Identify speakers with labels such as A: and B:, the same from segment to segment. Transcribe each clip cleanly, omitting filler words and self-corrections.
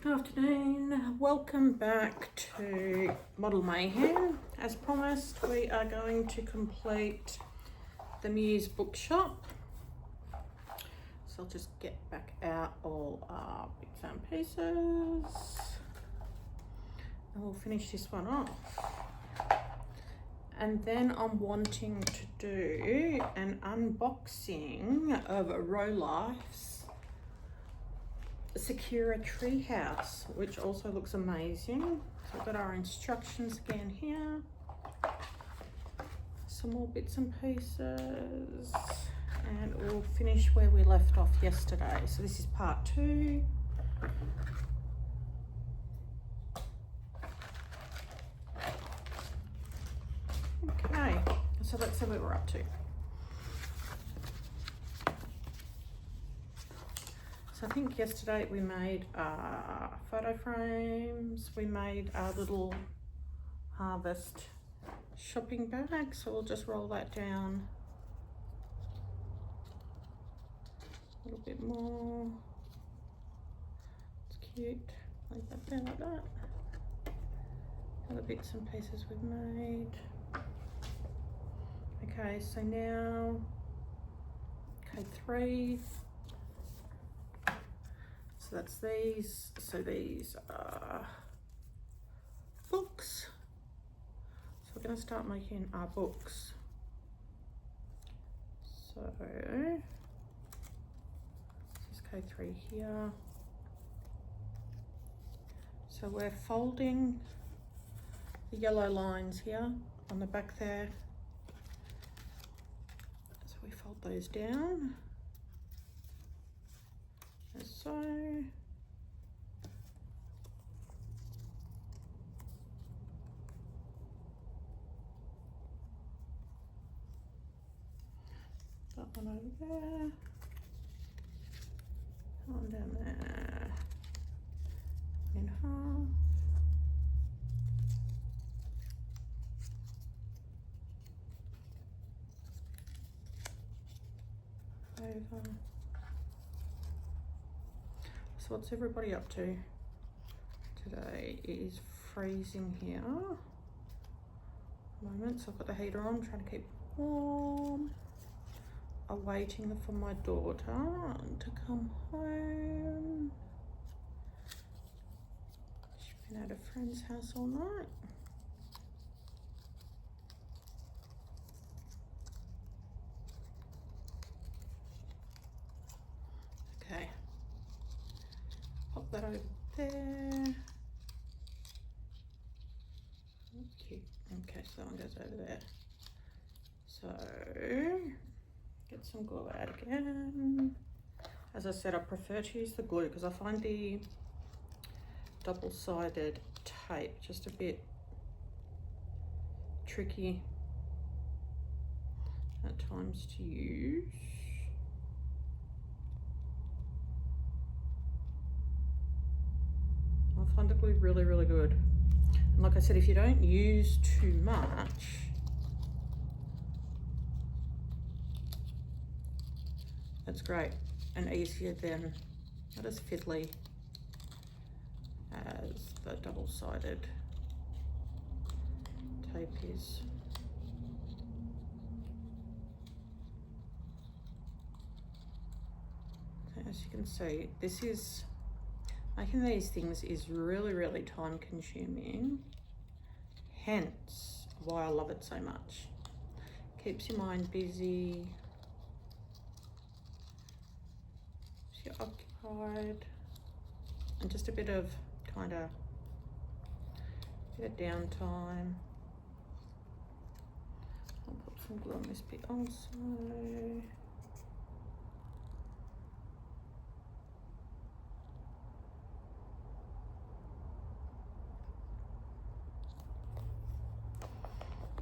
A: Afternoon, welcome back to Model Mayhem. As promised, we are going to complete the Muse bookshop. So I'll just get back out all our bits and pieces and we'll finish this one off. And then I'm wanting to do an unboxing of Rolife's Secure Treehouse, which also looks amazing. So we've got our instructions again here, some more bits and pieces, and we'll finish where we left off yesterday. So this is part 2. Okay, so let's see where we're up to. So I think yesterday we made photo frames, we made our little harvest shopping bag, so we'll just roll that down a little bit more. It's cute, like that down like that. Other bits and pieces we've made. Okay, so now code 3. So that's these. So these are books. So we're going to start making our books. So this is code 3 here. So we're folding the yellow lines here on the back there. So we fold those down. As so. That one over there. That one down there. In half. Over. So what's everybody up to today? It is freezing here at the moment, so I've got the heater on, trying to keep warm. I'm waiting for my daughter to come home. She's been at a friend's house all night. Okay. Pop that over there. That's cute. Okay, so that one goes over there. So, get some glue out again. As I said, I prefer to use the glue because I find the double-sided tape just a bit tricky at times to use. I find the glue really, really good. And like I said, if you don't use too much, that's great and easier than, not as fiddly as the double-sided tape is. As you can see, this is, making these things is really, really time consuming, hence why I love it so much. Keeps your mind busy, keeps you occupied, and just a bit of downtime. I'll put some glue on this bit also.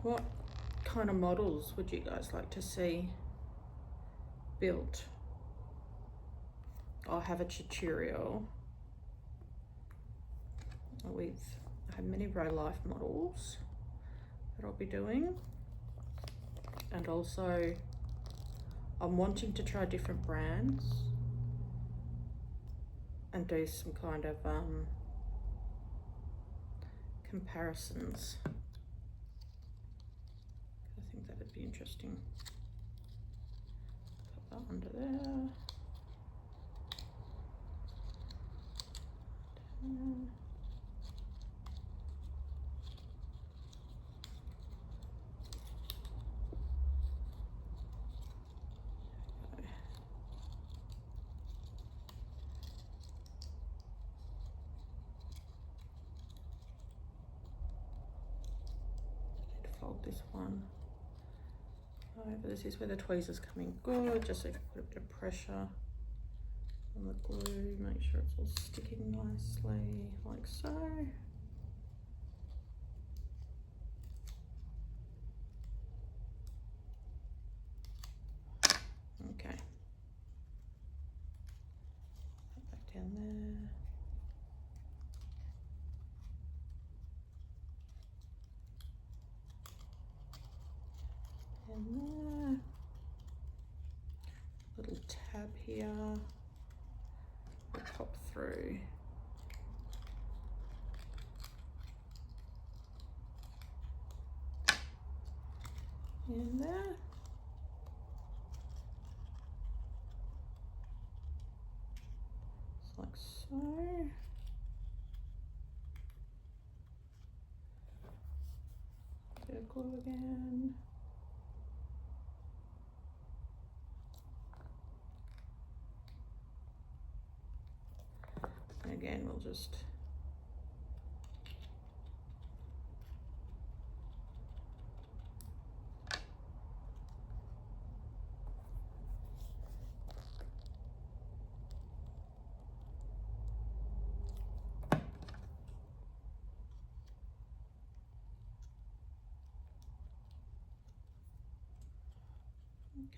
A: What kind of models would you guys like to see built? I have a tutorial with, I have many Rolife models that I'll be doing, and also I'm wanting to try different brands and do some kind of comparisons. I think that would be interesting. Put that under there. Fold this one over. This is where the tweezer's coming good, just so you can put a bit of pressure on the glue, make sure it's all sticking nicely, like so. Okay. Put that down there. And there. Little tab here. We'll pop through. In there. Just like so. Bit of glue again. And again, we'll just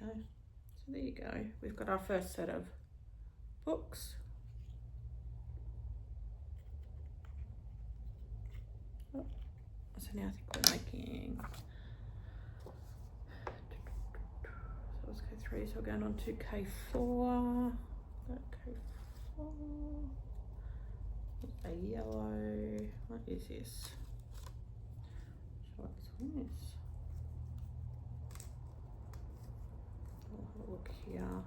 A: okay, so there you go. We've got our first set of books. Oh, so now I think we're making, so let's go through, so we're going on to K4, K4, a yellow, what is this? What's this? I'll have a look here.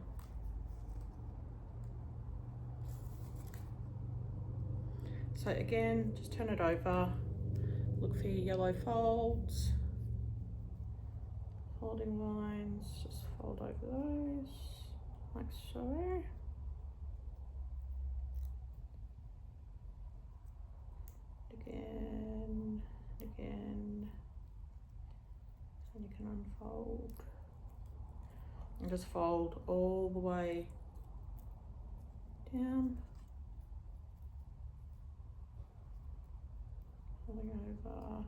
A: So again, just turn it over, look for your yellow folds, folding lines, just fold over those, like so. Again, again, and you can unfold. And just fold all the way down. Folding over.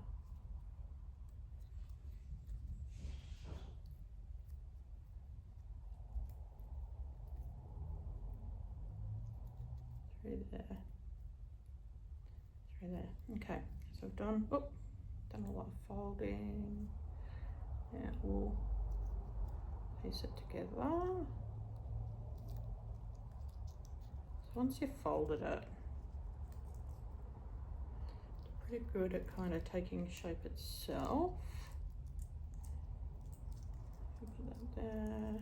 A: Through there. Through there. Okay, so I've done, done a lot of folding. Now we'll piece it together. So once you've folded it, it's pretty good at kind of taking shape itself. Put that there,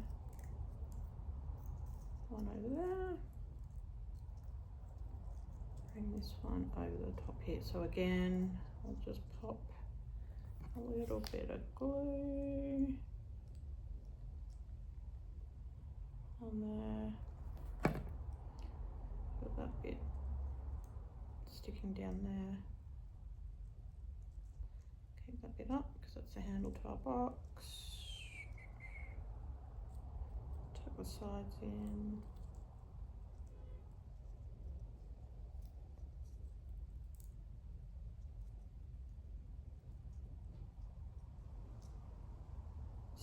A: one over there. Bring this one over the top here. So again, I'll just pop a little bit of glue on there. Put that bit sticking down there. Keep that bit up because that's the handle to our box. Tuck the sides in.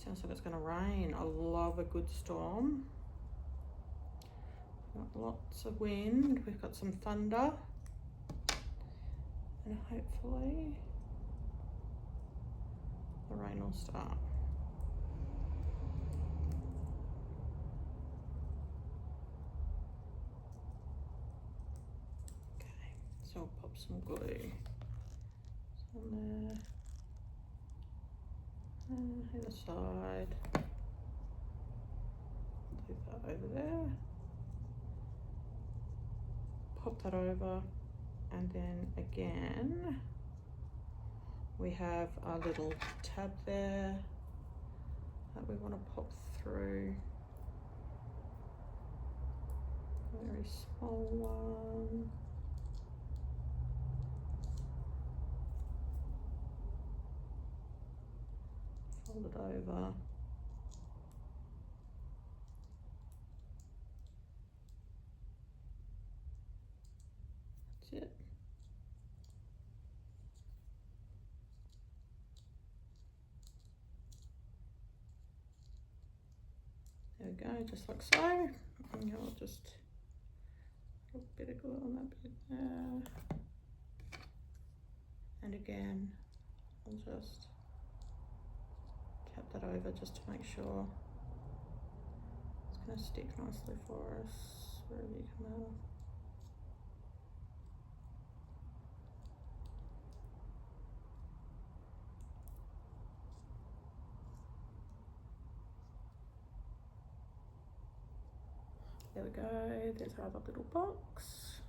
A: Sounds like it's going to rain. I love a good storm. Got lots of wind. We've got some thunder. And hopefully the rain will start. So I'll pop some glue on there, either side, do that over there, pop that over, and then again we have our little tab there that we want to pop through. A very small one. Fold it over. That's it. There we go, just like so. And I'll just put a bit of glue on that bit there. And again, I'll just tap that over just to make sure it's going to stick nicely for us wherever you come out. There we go, there's our other little box.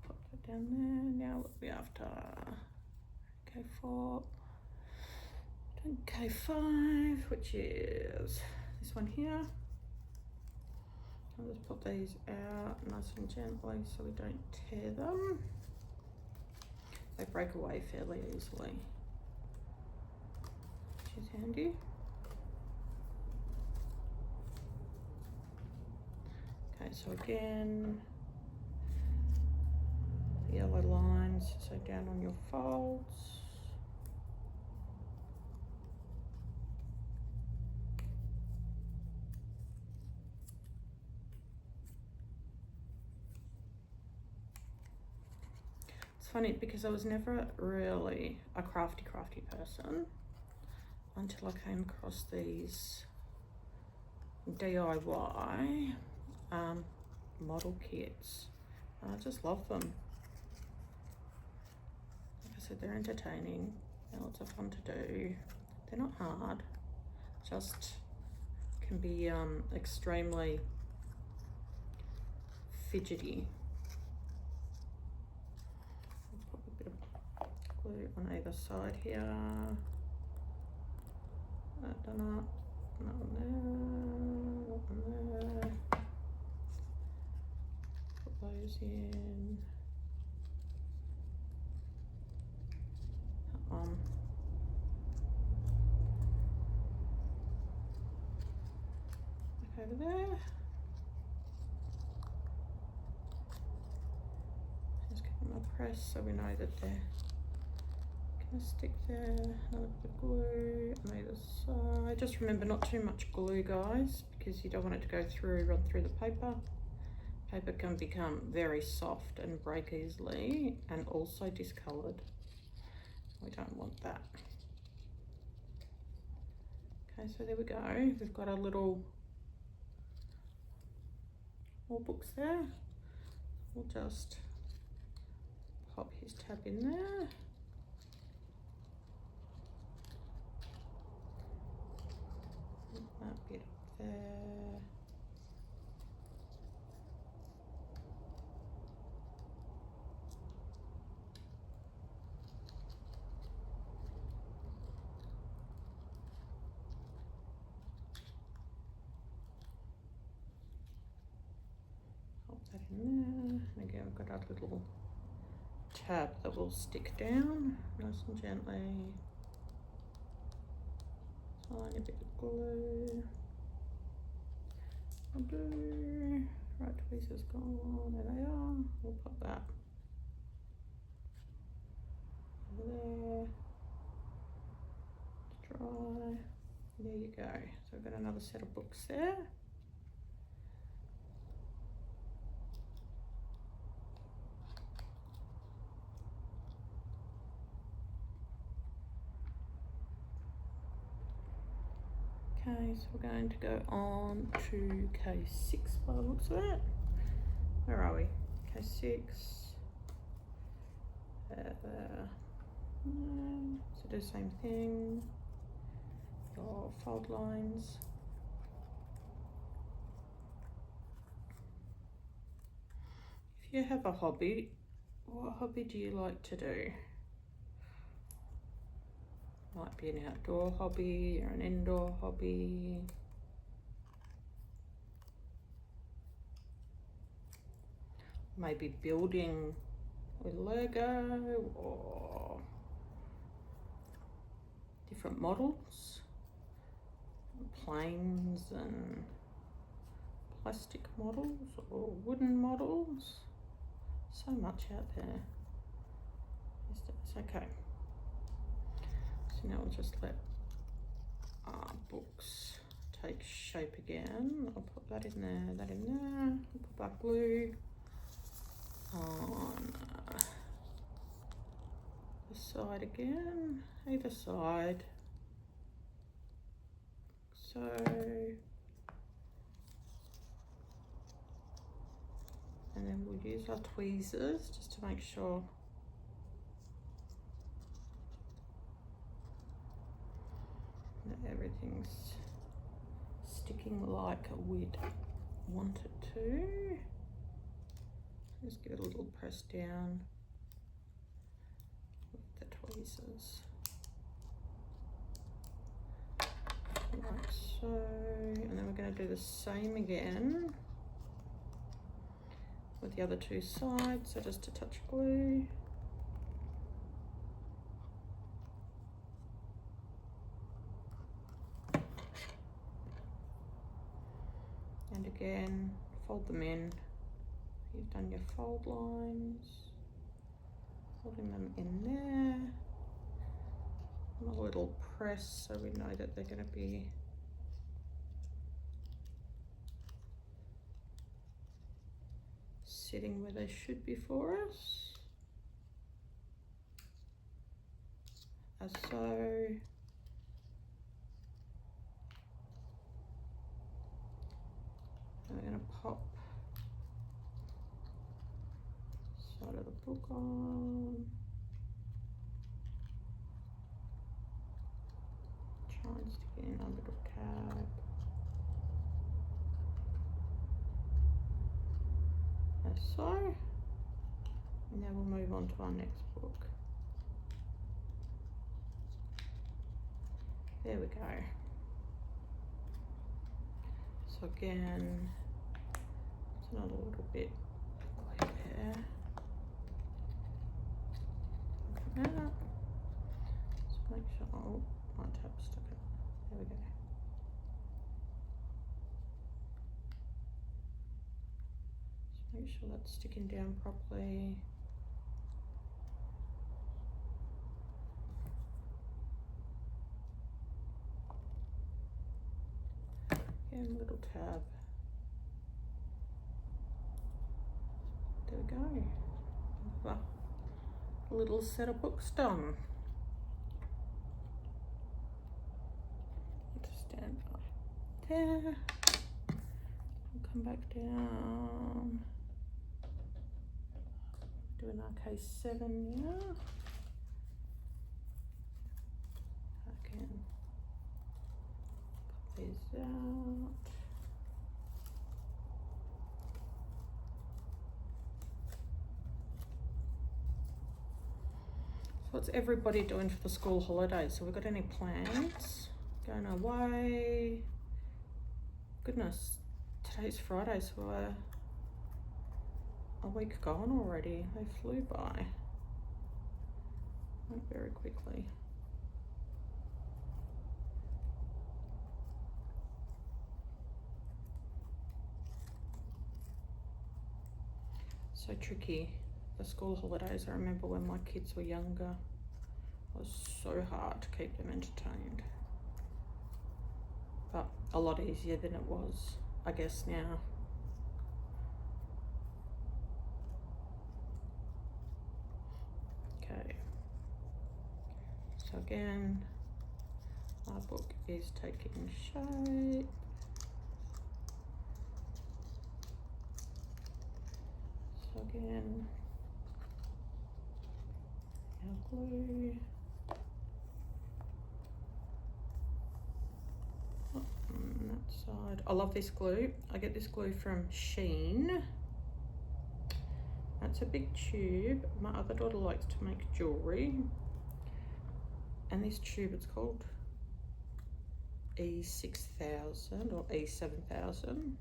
A: Pop that down there. Now what are we after? K4, K5, which is this one here. I'll just pop these out nice and gently so we don't tear them. They break away fairly easily, which is handy. Okay, so again, the yellow lines, so down on your folds. It's funny because I was never really a crafty person until I came across these DIY model kits. I just love them. Like I said, they're entertaining, they're lots of fun to do. They're not hard, just can be extremely fidgety. Let's pop a bit of glue on either side here. That done up. That one there, that one there. Put those in. That one. Back over there. Just give them a press so we know that they're gonna stick there. Another bit of glue on either side. Just remember not too much glue, guys, because you don't want it to go through, run through the paper. Paper can become very soft and break easily and also discolored. We don't want that. Okay, so there we go. We've got our little more books there. We'll just pop his tab in there. That bit up there. Pop that in there. And again, we've got our little tab that will stick down nice and gently. Tiny bit of glue. I'll do right tweezers gone. There they are. We'll pop that over there. It's dry. There you go. So we've got another set of books there. Okay, so we're going to go on to K6 by the looks of it. where are we? Okay, 6. So do the same thing. Your fold lines. If you have a hobby, what hobby do you like to do? Might be an outdoor hobby or an indoor hobby. Maybe building with Lego or different models, planes and plastic models or wooden models. So much out there. It's okay. So now we'll just let our books take shape again. I'll put that in there, that in there. I'll put black glue on the side again, either side. So, and then we'll use our tweezers just to make sure that everything's sticking like we'd want it to. Just give it a little press down with the tweezers. Like so, and then we're going to do the same again with the other two sides, so just a touch of glue. And again, fold them in. You've done your fold lines, folding them in there. And a little press so we know that they're going to be sitting where they should be for us, as so. And we're going to pop side of the book on. Try and stick it in our little tab. As so. And then we'll move on to our next book. There we go. So again, it's another little bit like there. Like that. Just make sure, oh, my tab stuck it. There we go. Just make sure that's sticking down properly. Again, little tab. There we go. Well, a little set of books done. Just stand up there. I'll come back down. Doing our case 7 now. I can pop these out. So what's everybody doing for the school holidays? So we got any plans? Going away? Goodness, today's Friday, so a week gone already. They flew by. Went very quickly. So tricky, the school holidays. I remember when my kids were younger, it was so hard to keep them entertained. But a lot easier than it was, I guess, now. Okay. So again, our book is taking shape. So again, our glue. Oh, on that side. I love this glue. I get this glue from Sheen. That's a big tube. My other daughter likes to make jewellery. And this tube, it's called E6000 or E7000.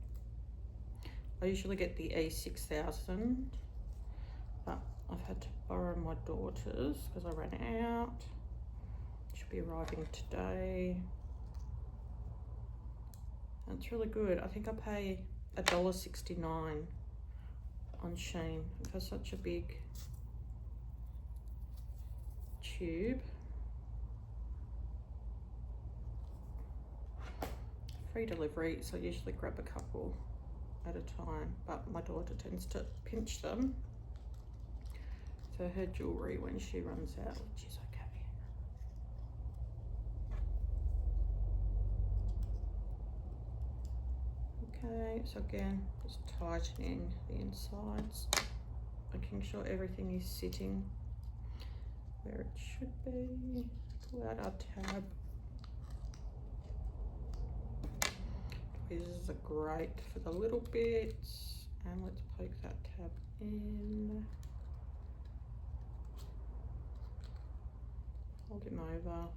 A: I usually get the E6000, but I've had to borrow my daughter's because I ran out. Should be arriving today. And it's really good. I think I pay $1.69 on Shein for such a big tube. Free delivery, so I usually grab a couple at a time, but my daughter tends to pinch them for her jewellery when she runs out, which is okay. Okay, so again, just tightening the insides, making sure everything is sitting where it should be. Pull out our tab. These are great for the little bits, and let's poke that tab in. Hold him over.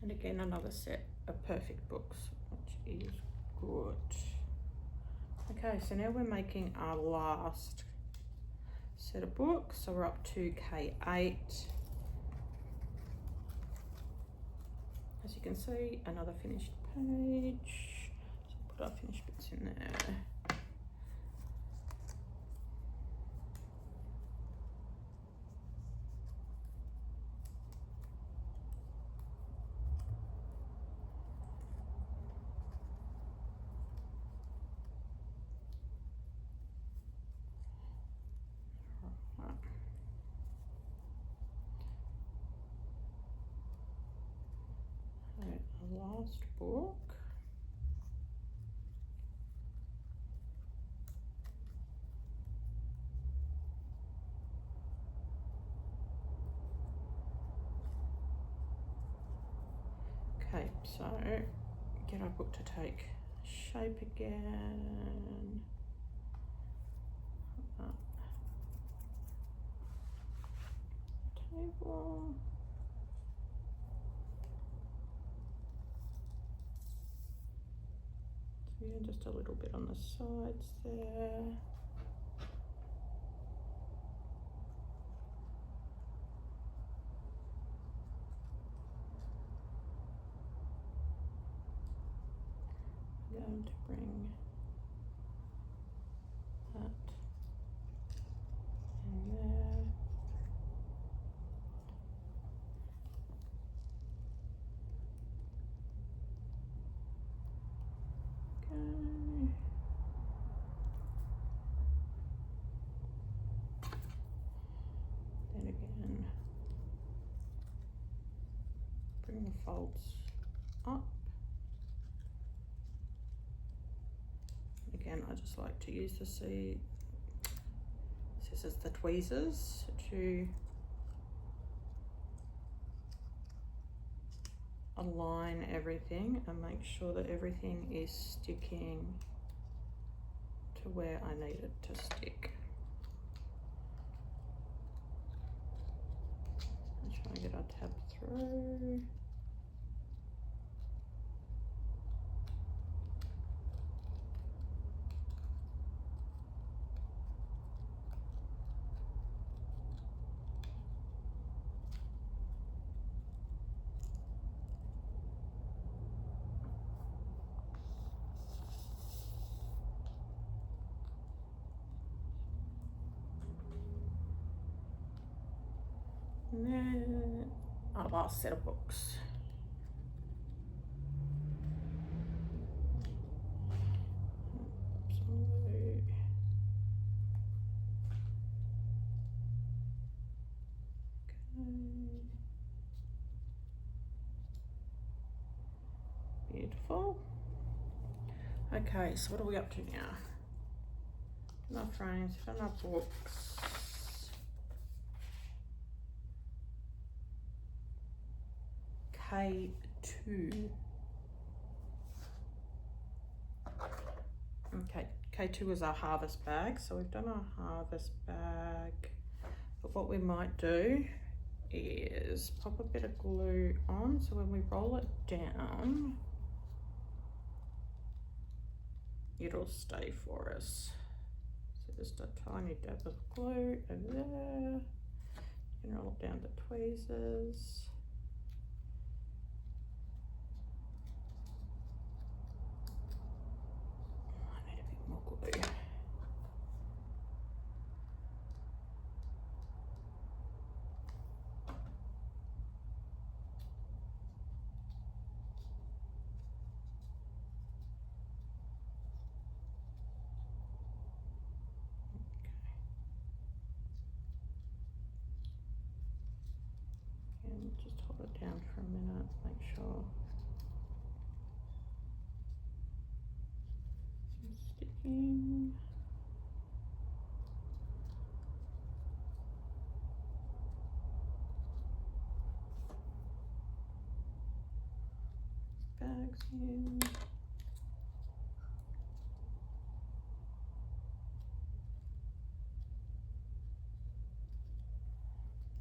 A: And again, another set of perfect books, which is good. Okay, so now we're making our last set of books. So we're up to K8. As you can see, another finished page. So put our finished bits in there. Last book. Okay, so get our book to take shape again. Table. Yeah, just a little bit on the sides there. I'm going to bring that in there. Okay. Then again, bring the folds up. Again, I just like to use the scissors, the tweezers, to align everything and make sure that everything is sticking to where I need it to stick. I'm trying to get our tab through. And then our last set of books. Absolute. Okay. Beautiful. Okay, so what are we up to now? Enough frames, enough books. K2. Okay, K2 is our harvest bag. So we've done our harvest bag. But what we might do is pop a bit of glue on. So when we roll it down, it'll stay for us. So just a tiny dab of glue over there. And roll it down to tweezers. I need a bit more glue. And just hold it down for a minute, make sure it's sticking. Bags in.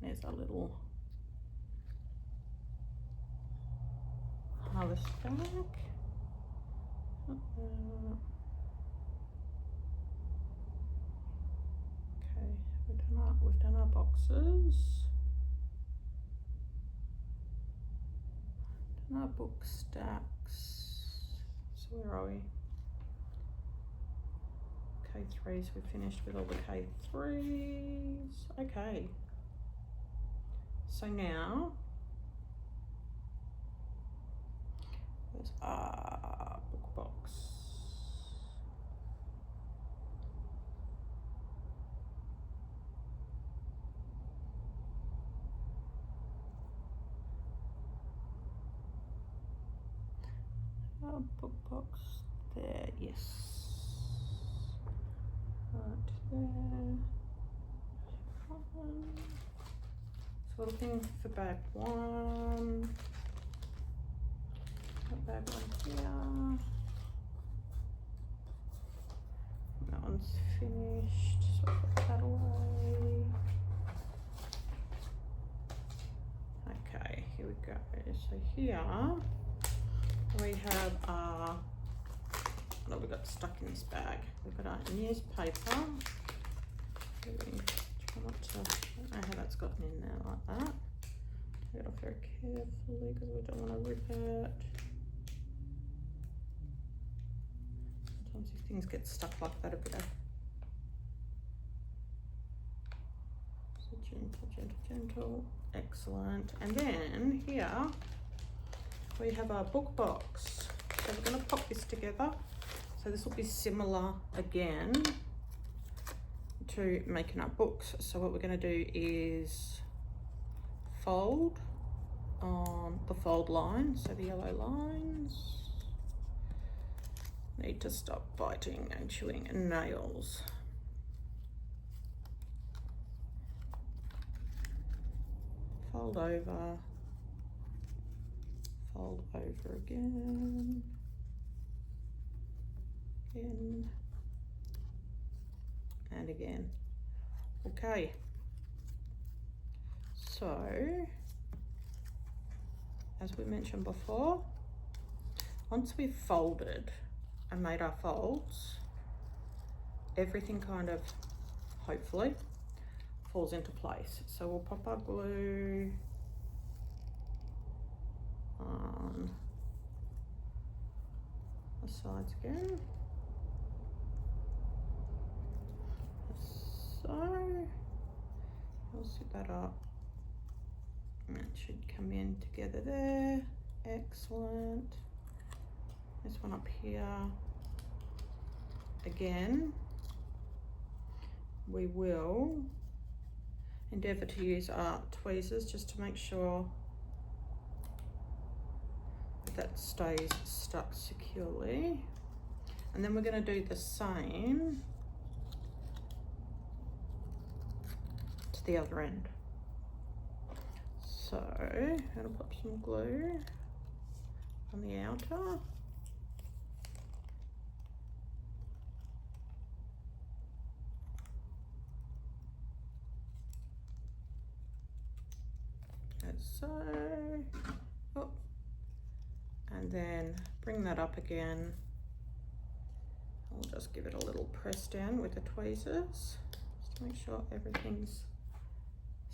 A: There's our little harvest bag. Okay, we've done our boxes. Done our book stacks. So where are we? K3s, we've finished with all the K3s. Okay. So now, there's our book box. Our book box there, yes. Right there. So we're looking for bag one. Got bag one here. That one's finished, so I'll put that away. Okay, here we go. So here we have our, what have we got stuck in this bag? We've got our newspaper. Try not to, I don't know how that's gotten in there like that. Take it off very carefully because we don't want to rip it. Sometimes these things get stuck like that a bit. So gentle, gentle, gentle. Excellent. And then here we have our book box. So we're going to pop this together. So this will be similar again to making our books. So what we're going to do is fold on the fold line, so the yellow lines. Need to stop biting and chewing nails. Fold over again, and again. Okay, so as we mentioned before, once we've folded and made our folds, everything kind of hopefully falls into place. So we'll pop our glue on the sides again. So I'll set that up should come in together there. Excellent. This one up here. Again, we will endeavour to use our tweezers just to make sure that stays stuck securely. And then we're going to do the same to the other end. So I'm going to put some glue on the outer. So, oh, and then bring that up again. I'll just give it a little press down with the tweezers just to make sure everything's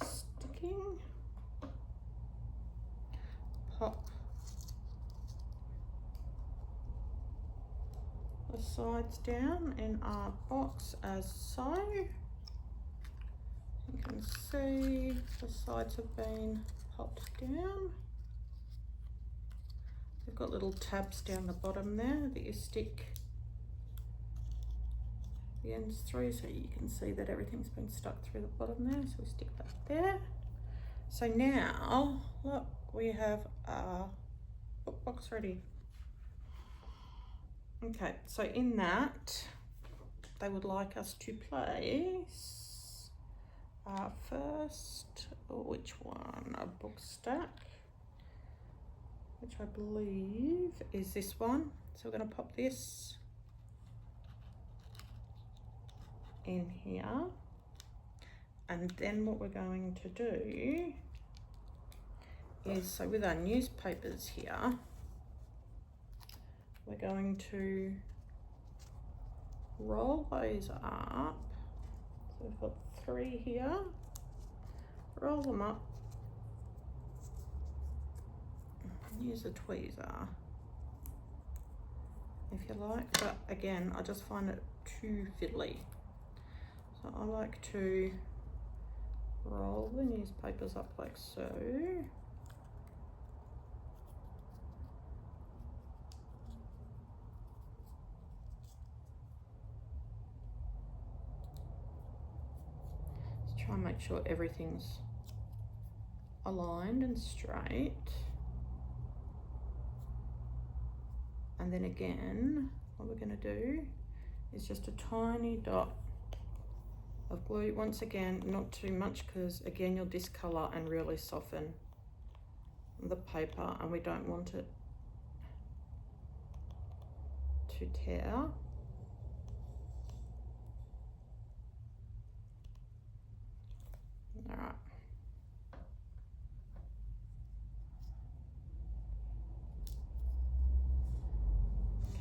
A: sticking. Pop the sides down in our box as so. You can see the sides have been popped down. They've got little tabs down the bottom there that you stick the ends through, so you can see that everything's been stuck through the bottom there. So we stick that there. So now, look, we have our book box ready. Okay, so in that, they would like us to place our first, which one? A book stack, which I believe is this one. So we're going to pop this in here, and then what we're going to do is, so with our newspapers here, we're going to roll those up. So we've got 3 here, roll them up, use a tweezer if you like, but again I just find it too fiddly, so I like to roll the newspapers up like so. Try and make sure everything's aligned and straight. And then again, what we're going to do is just a tiny dot of glue. Once again, not too much, because again you'll discolor and really soften the paper, and we don't want it to tear. All right. Okay.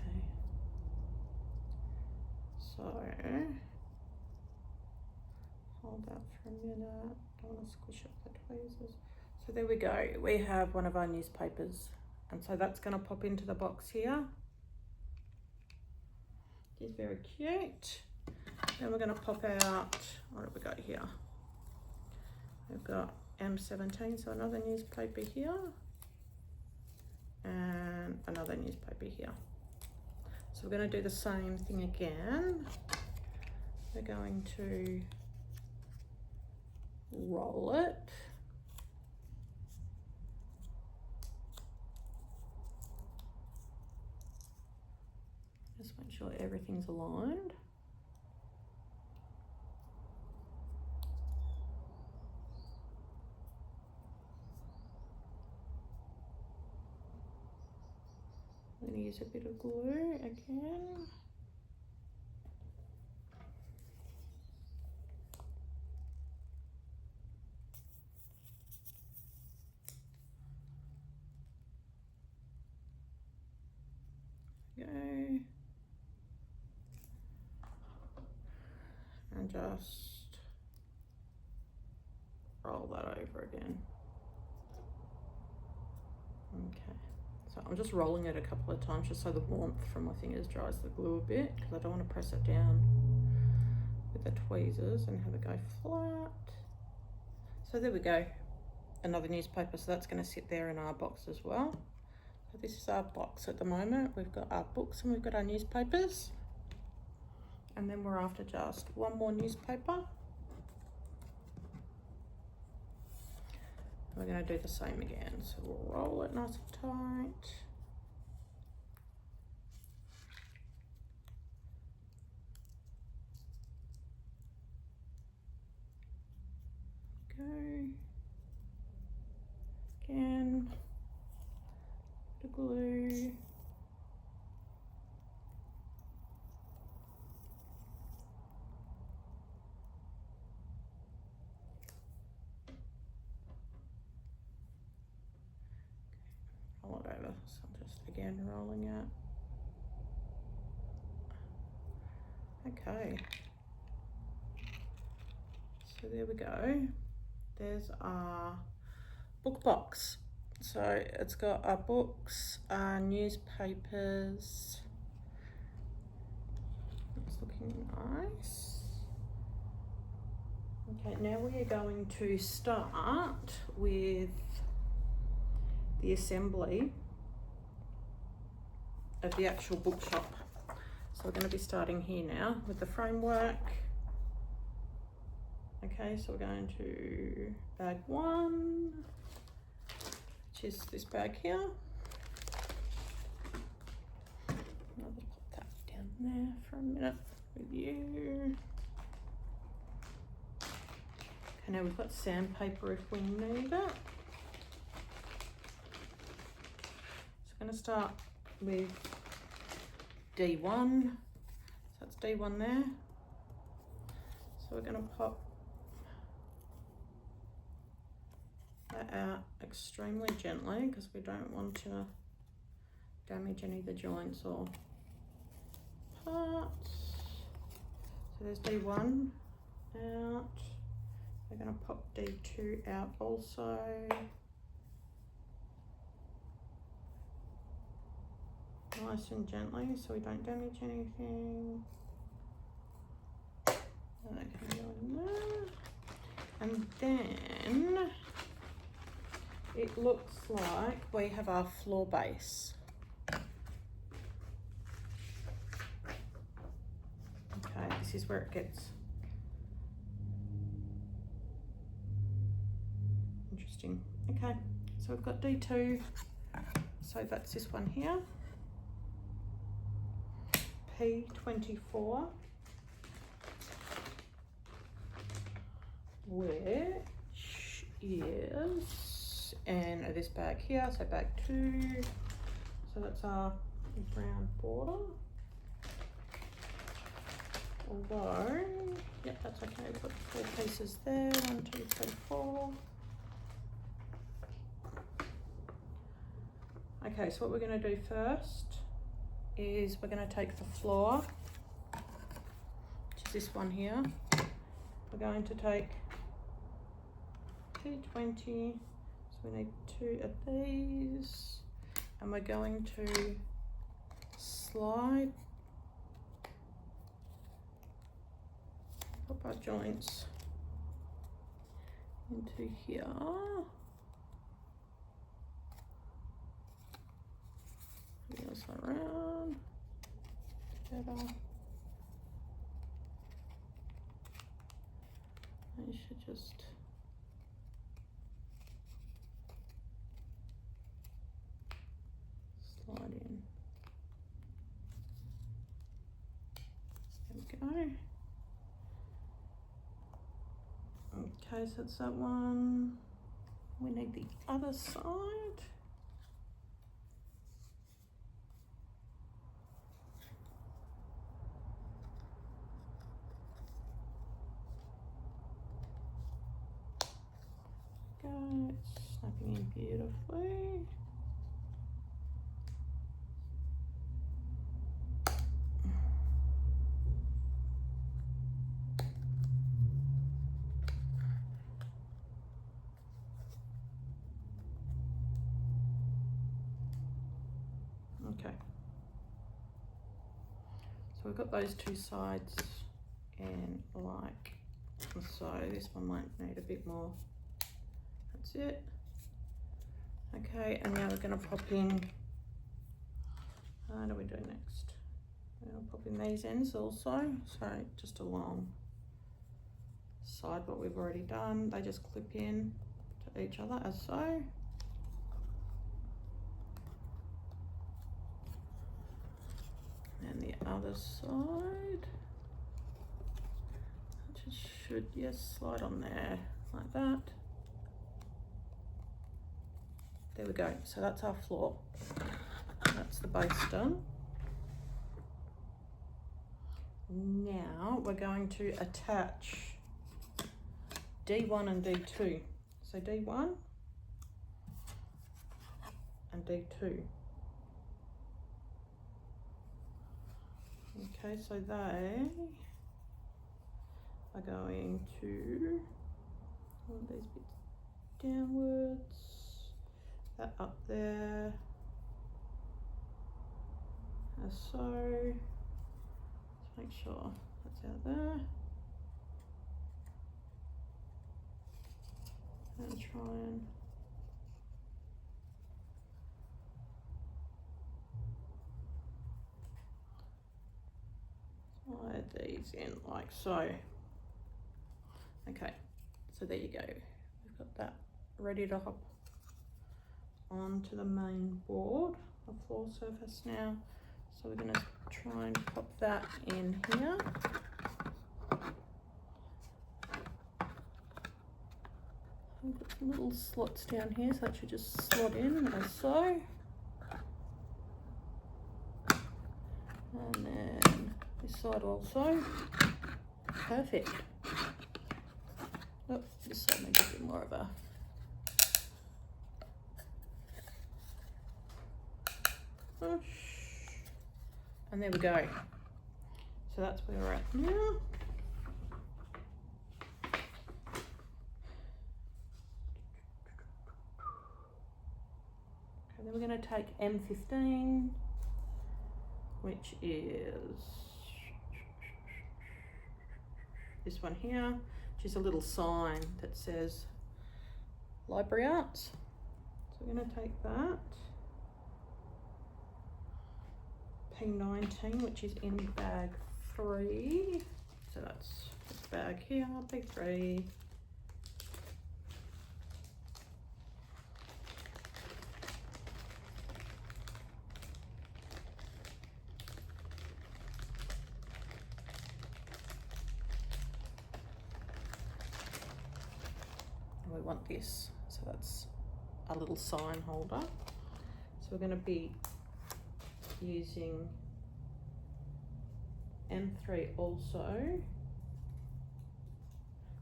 A: So hold that for a minute. Don't want to squish up the tweezers. So there we go. We have one of our newspapers, and so that's going to pop into the box here. It's very cute. Then we're going to pop out, what have we got here? We've got M17, so another newspaper here, and another newspaper here. So we're going to do the same thing again. We're going to roll it. Just make sure everything's aligned. I'm going to use a bit of glue again. Go. And just roll that over again. Okay. So I'm just rolling it a couple of times just so the warmth from my fingers dries the glue a bit, because I don't want to press it down with the tweezers and have it go flat. So there we go. another newspaper, so that's going to sit there in our box as well. So this is our box at the moment. We've got our books and we've got our newspapers, and then we're after just one more newspaper. We're going to do the same again, so we'll roll it nice and tight. Go again, the glue. Roll it over, so I'm just again rolling it. Okay, so there we go. There's our book box. So it's got our books, our newspapers. It's looking nice. Okay, now we are going to start with the assembly of the actual bookshop. So we're going to be starting here now with the framework. Okay, so we're going to bag 1, which is this bag here. I'll just pop that down there for a minute with you. Okay, now we've got sandpaper if we need it. So I'm going to start with D1. So that's D1 there. So we're going to pop that out extremely gently because we don't want to damage any of the joints or parts. So there's D1 out. We're going to pop D2 out also. Nice and gently so we don't damage anything. And that can go in there. And then it looks like we have our floor base. Okay, this is where it gets interesting. Okay, so we've got D2, so that's this one here, P24, which is, and this bag here, so bag 2, so that's our brown border. Although, yep, that's okay, we've got 4 pieces there, 1, 2, 3, 4. Okay, so what we're going to do first is we're going to take the floor, which is this one here. We're going to take P20, so we need 2 of these, and we're going to slide, pop our joints into here. This around together. I should just slide in. There we go. Okay, so that's that one. We need the other side. It's snapping in beautifully. Okay. So we've got those 2 sides and like so. This one might need a bit more. That's it. Okay, and now we're going to pop in, what do we do next? We're going to pop in these ends also, so just along side what we've already done. They just clip in to each other as so. And the other side, just should, yes, slide on there like that. There we go, so that's our floor. That's the base done. Now we're going to attach D1 and D2. So D1 and D2. Okay, so they are going to hold these bits downwards, that up there, as so. Let's make sure that's out there. And try and slide these in like so. Okay, so there you go. We've got that ready to hop onto the main board, the floor surface now. So we're going to try and pop that in here. I've got some little slots down here, so that should just slot in as so. And then this side also. Perfect. Oh, this side needs a bit more of a push. And there we go. So that's where we're at now. Okay, then we're going to take M15, which is this one here, which is a little sign that says Library Arts. So we're going to take that. P19, which is in bag 3. So that's this bag here, bag 3. We want this, so that's a little sign holder. So we're going to be using M3 also,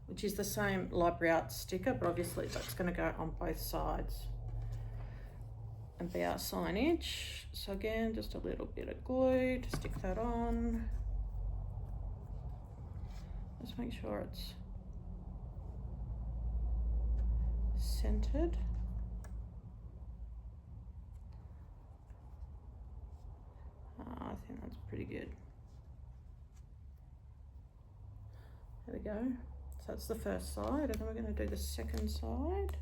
A: which is the same Library Arts sticker, but obviously that's going to go on both sides and be our signage. So again, just a little bit of glue to stick that on. Let's make sure it's centered. I think that's pretty good. There we go. So that's the first side, and then we're going to do the second side.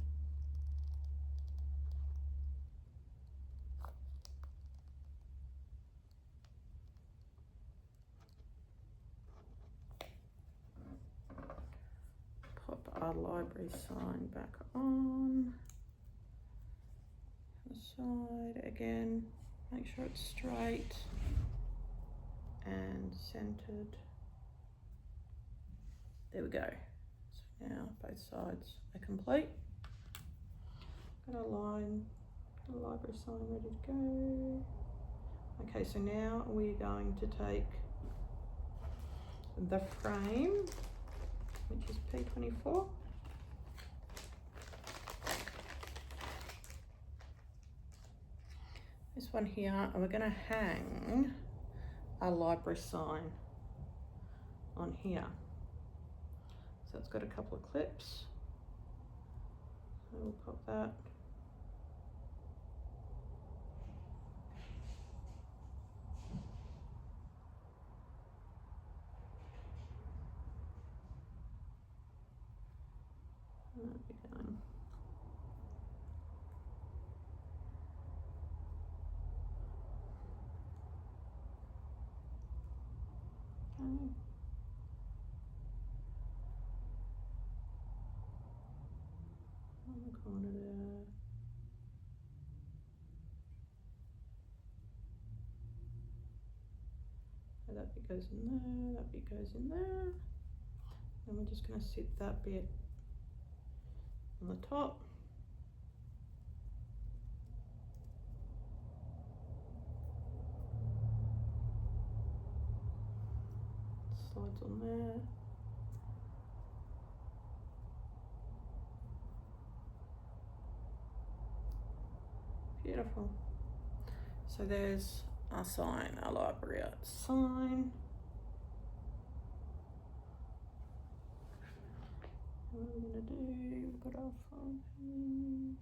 A: Pop our library sign back on. The side again. Make sure it's straight and centered. There we go. So now both sides are complete. Got a line, got a library sign ready to go. Okay, so now we're going to take the frame, which is P24. This one here, and we're going to hang our library sign on here. So it's got a couple of clips. So we'll pop that. And that'll be going corner there. So that bit goes in there, that bit goes in there. And we're just going to sit that bit on the top. Slides on there. Beautiful. So there's our sign, our library sign. What are we going to do? We've got our phones.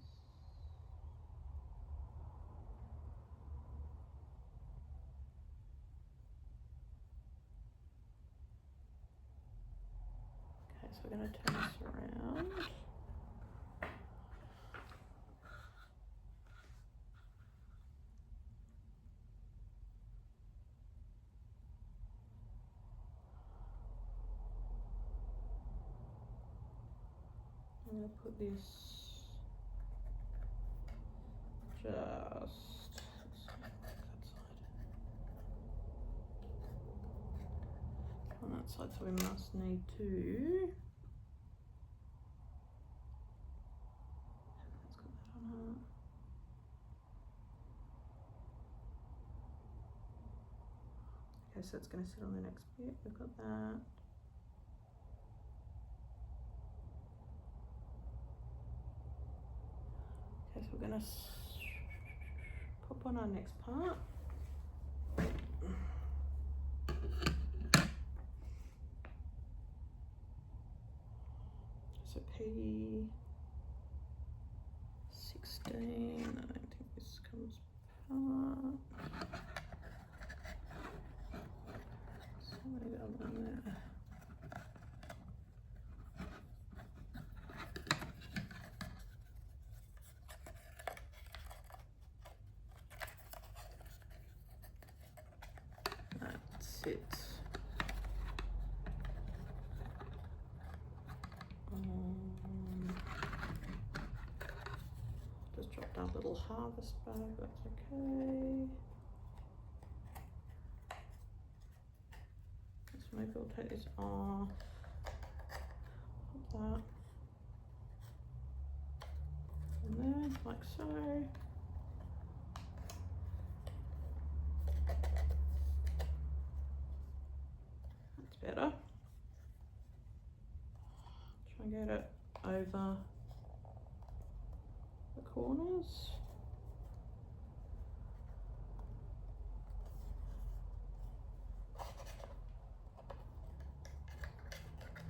A: Okay, so we're going to turn this around. I'm going to put this just on that side, so we must need to. Let's put that on her. Okay, so it's going to sit on the next bit. We've got that. Okay, so we're going to pop on our next part. So P16, I don't think this comes apart. So maybe that one there. That's it. Just dropped our little harvest bag, that's okay. So maybe we'll take this off. Pop that in there, like so. That's better. Try and get it over the corners.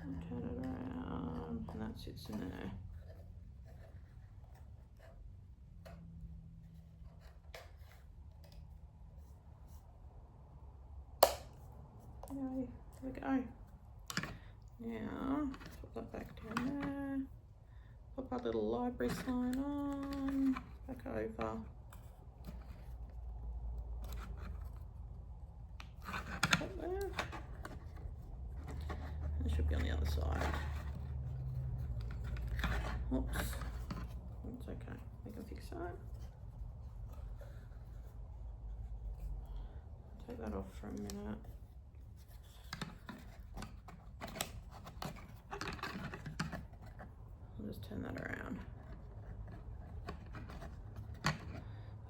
A: And turn it around, and that sits in there. Yay, there we go. Now, put that back down there. Pop our little library sign on, back over. Pop there. It should be on the other side. Oops, it's okay, we can fix that. Take that off for a minute. I'll just turn that around.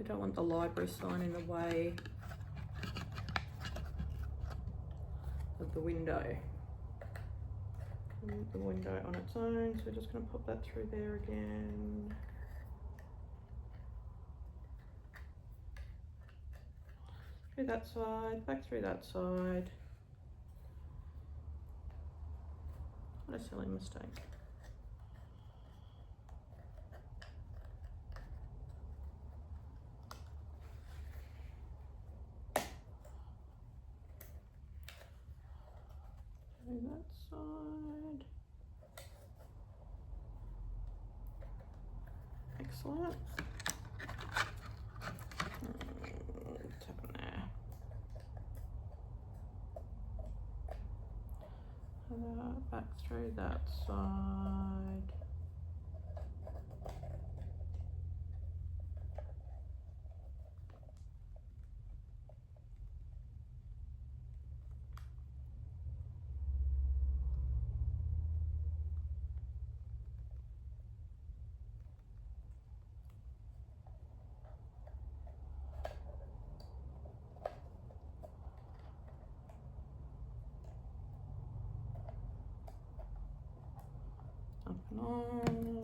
A: We don't want the library sign in the way of the window. Leave the window on its own, so we're just going to pop that through there again. Through that side, back through that side. What a silly mistake. Through that side. Excellent. Tap in there. Back through that side. on.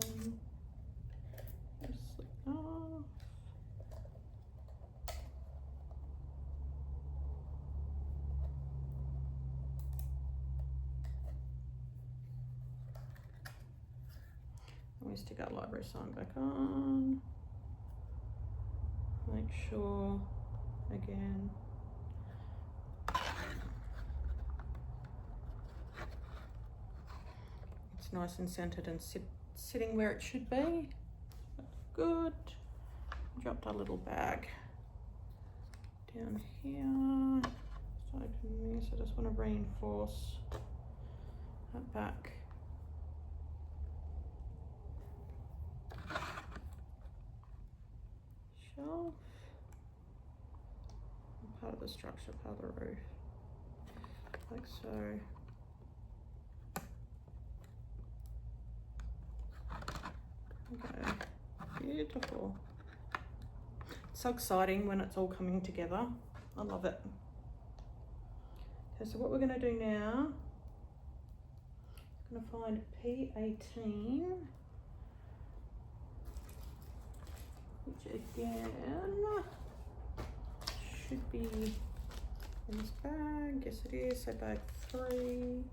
A: Just slip off. And we stick our library sign back on. Make sure, again, it's nice and centered and sitting where it should be. That's good. Dropped our little bag down here. So open this. I just want to reinforce that back. Shelf. Part of the structure, part of the roof. Like so. Okay, beautiful. It's so exciting when it's all coming together. I love it. Okay, so what we're going to do now, I'm going to find P18, which again should be in this bag. Yes, it is. So bag 3.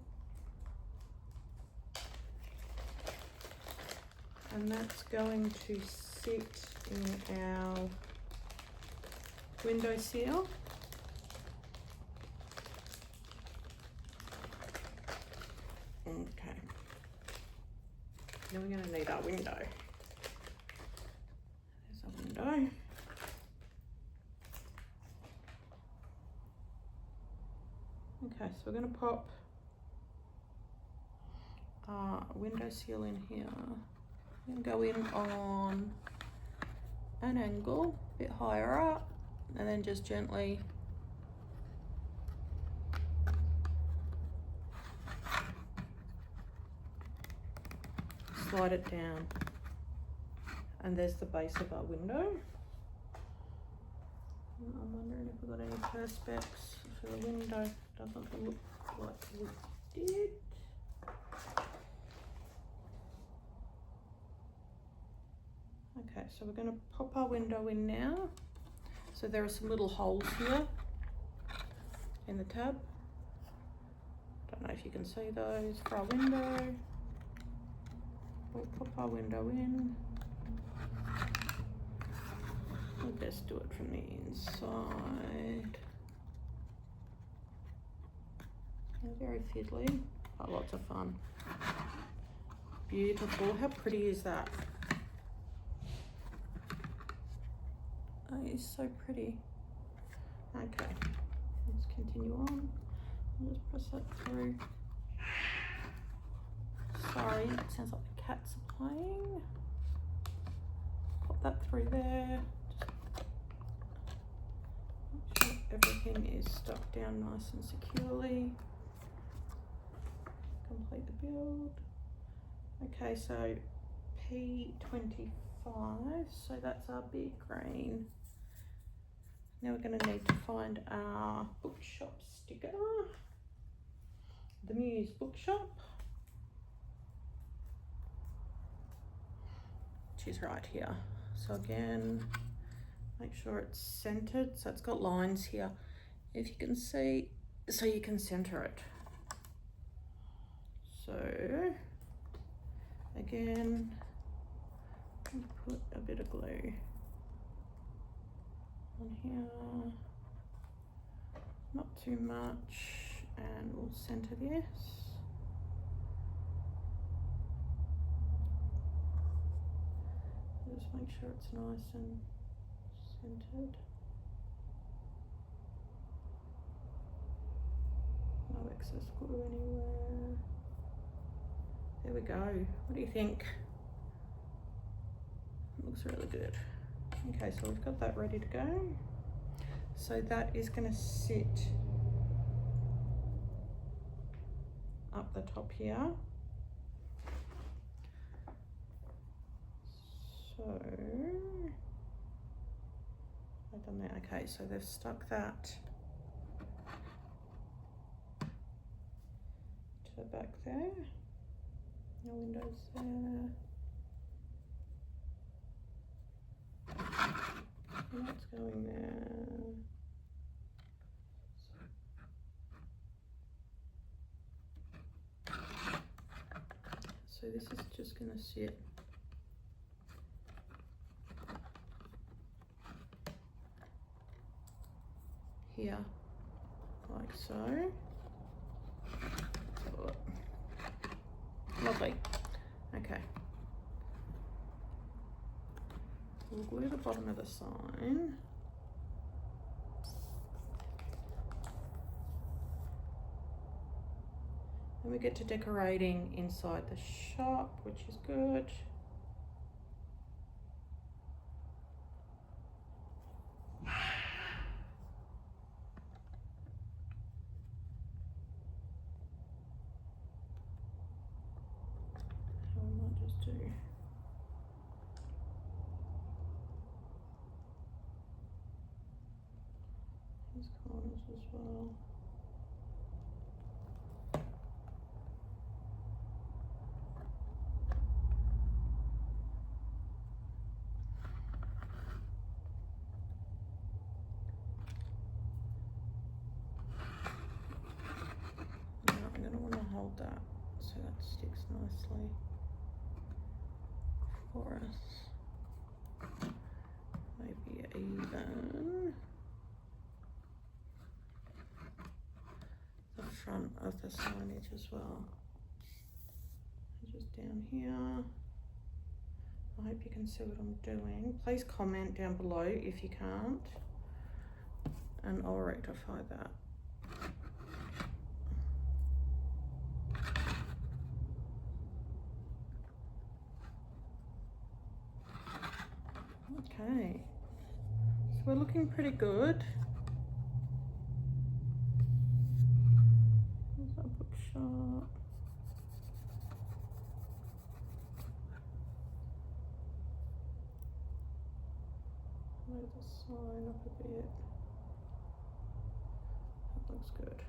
A: And that's going to sit in our window seal. Okay. Now we're going to need our window. There's our window. Okay, so we're going to pop our window seal in here. And go in on an angle, a bit higher up, and then just gently slide it down. And there's the base of our window. I'm wondering if we've got any perspex for the window. Doesn't look like we did. Okay, so we're going to pop our window in now. So there are some little holes here in the tab. Don't know if you can see those for our window. We'll pop our window in. We'll best do it from the inside. Very fiddly, but lots of fun. Beautiful. How pretty is that? Oh, it's so pretty. Okay, let's continue on. I'll just press that through. Sorry, it sounds like the cats are playing. Pop that through there. Just make sure everything is stuck down nice and securely. Complete the build. Okay, so P25, so that's our big green. Now we're going to need to find our bookshop sticker, the Muse bookshop, which is right here. So again, make sure it's centered. So it's got lines here, if you can see, so you can center it. So again, put a bit of glue on here, not too much, and we'll center this. Just make sure it's nice and centered. No excess glue anywhere. There we go. What do you think? It looks really good. Okay, so we've got that ready to go. So that is going to sit up the top here. So I've done that. Okay, so they've stuck that to the back there. No windows there. And that's going there. So this is just going to sit here, like so. Let's have a look. Lovely. Okay. We'll glue the bottom of the sign. Then we get to decorating inside the shop, which is good. I might just do these corners as well. I'm going to want to hold that so that sticks nicely for us. Maybe even the front of the signage as well. Just down here. I hope you can see what I'm doing. Please comment down below if you can't, and I'll rectify that. Okay, so we're looking pretty good. There's our bookshop. Move the sign up a bit. That looks good.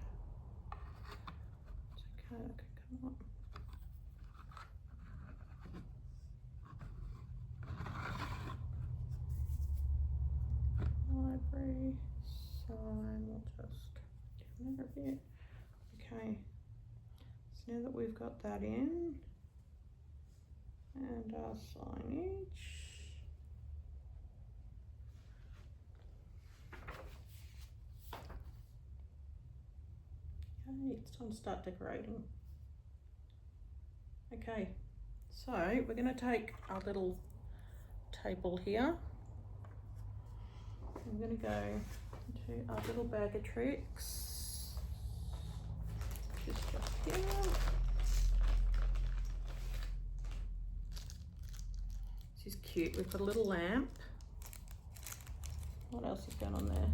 A: It's okay, I can come up. Library sign, we'll just give it a bit. Okay, so now that we've got that in, and our signage, okay, it's time to start decorating. Okay, so we're going to take our little table here. I'm going to go into our little bag of tricks, which is just here. This is cute. We've got a little lamp. What else is going on there?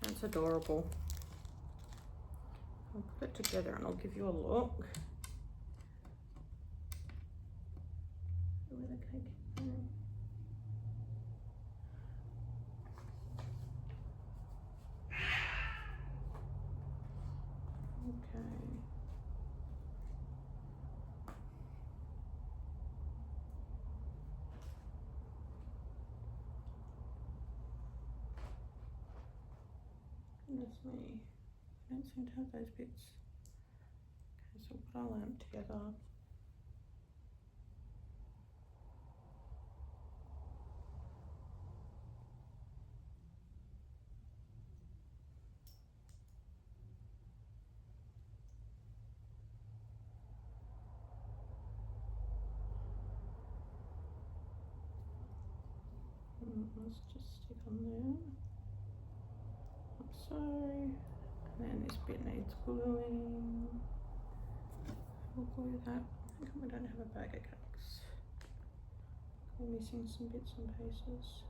A: That's adorable. I'll put it together and I'll give you a look. Where the cake is. Okay. Goodness me. I don't seem to have those bits. Okay, so we'll put our lamp together. Let's just stick on there, like so, and then this bit needs gluing. We'll glue that. How come we don't have a bag of cakes? We're missing some bits and pieces.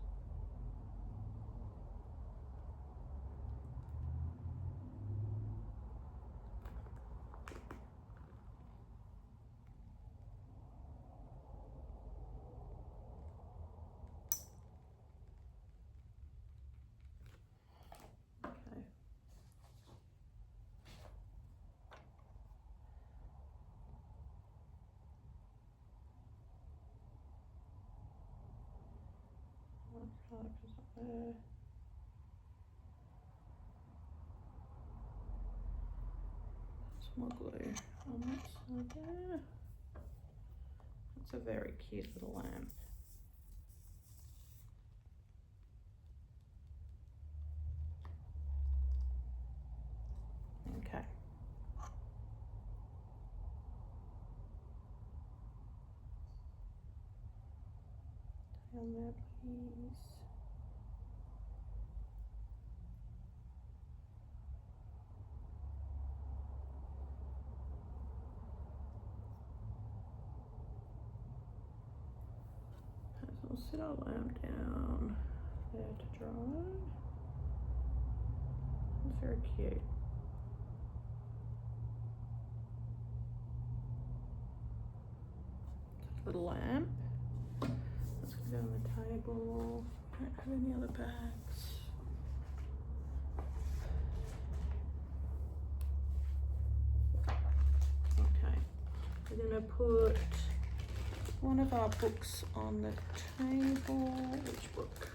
A: colour goes up there. Some more glue on that side there. It's a very cute little lamp. Okay. Down there, please. So we'll sit our lamp down there to dry. It's very cute. Little lamp. That's gonna go on the table. I don't have any other bags. Okay, we're gonna put one of our books on the table. Which book?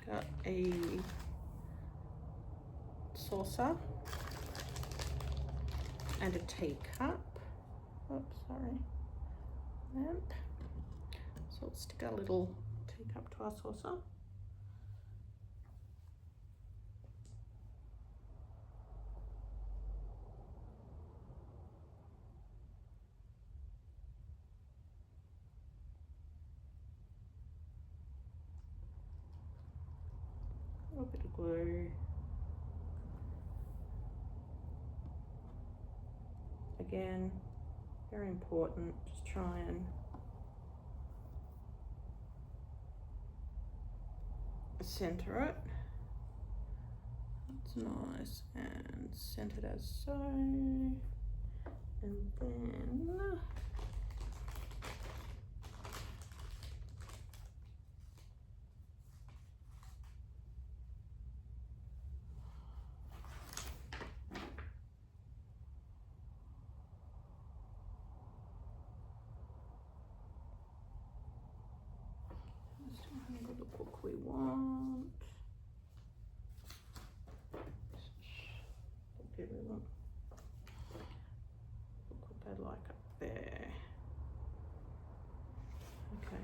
A: Got a saucer and a teacup. Oops, sorry. Lamp. So we'll stick our little teacup to our saucer. A little bit of glue. Again, very important, just try and center it. That's nice, and centered as so. And then the book we want. What we want? Look what they like up there. Okay,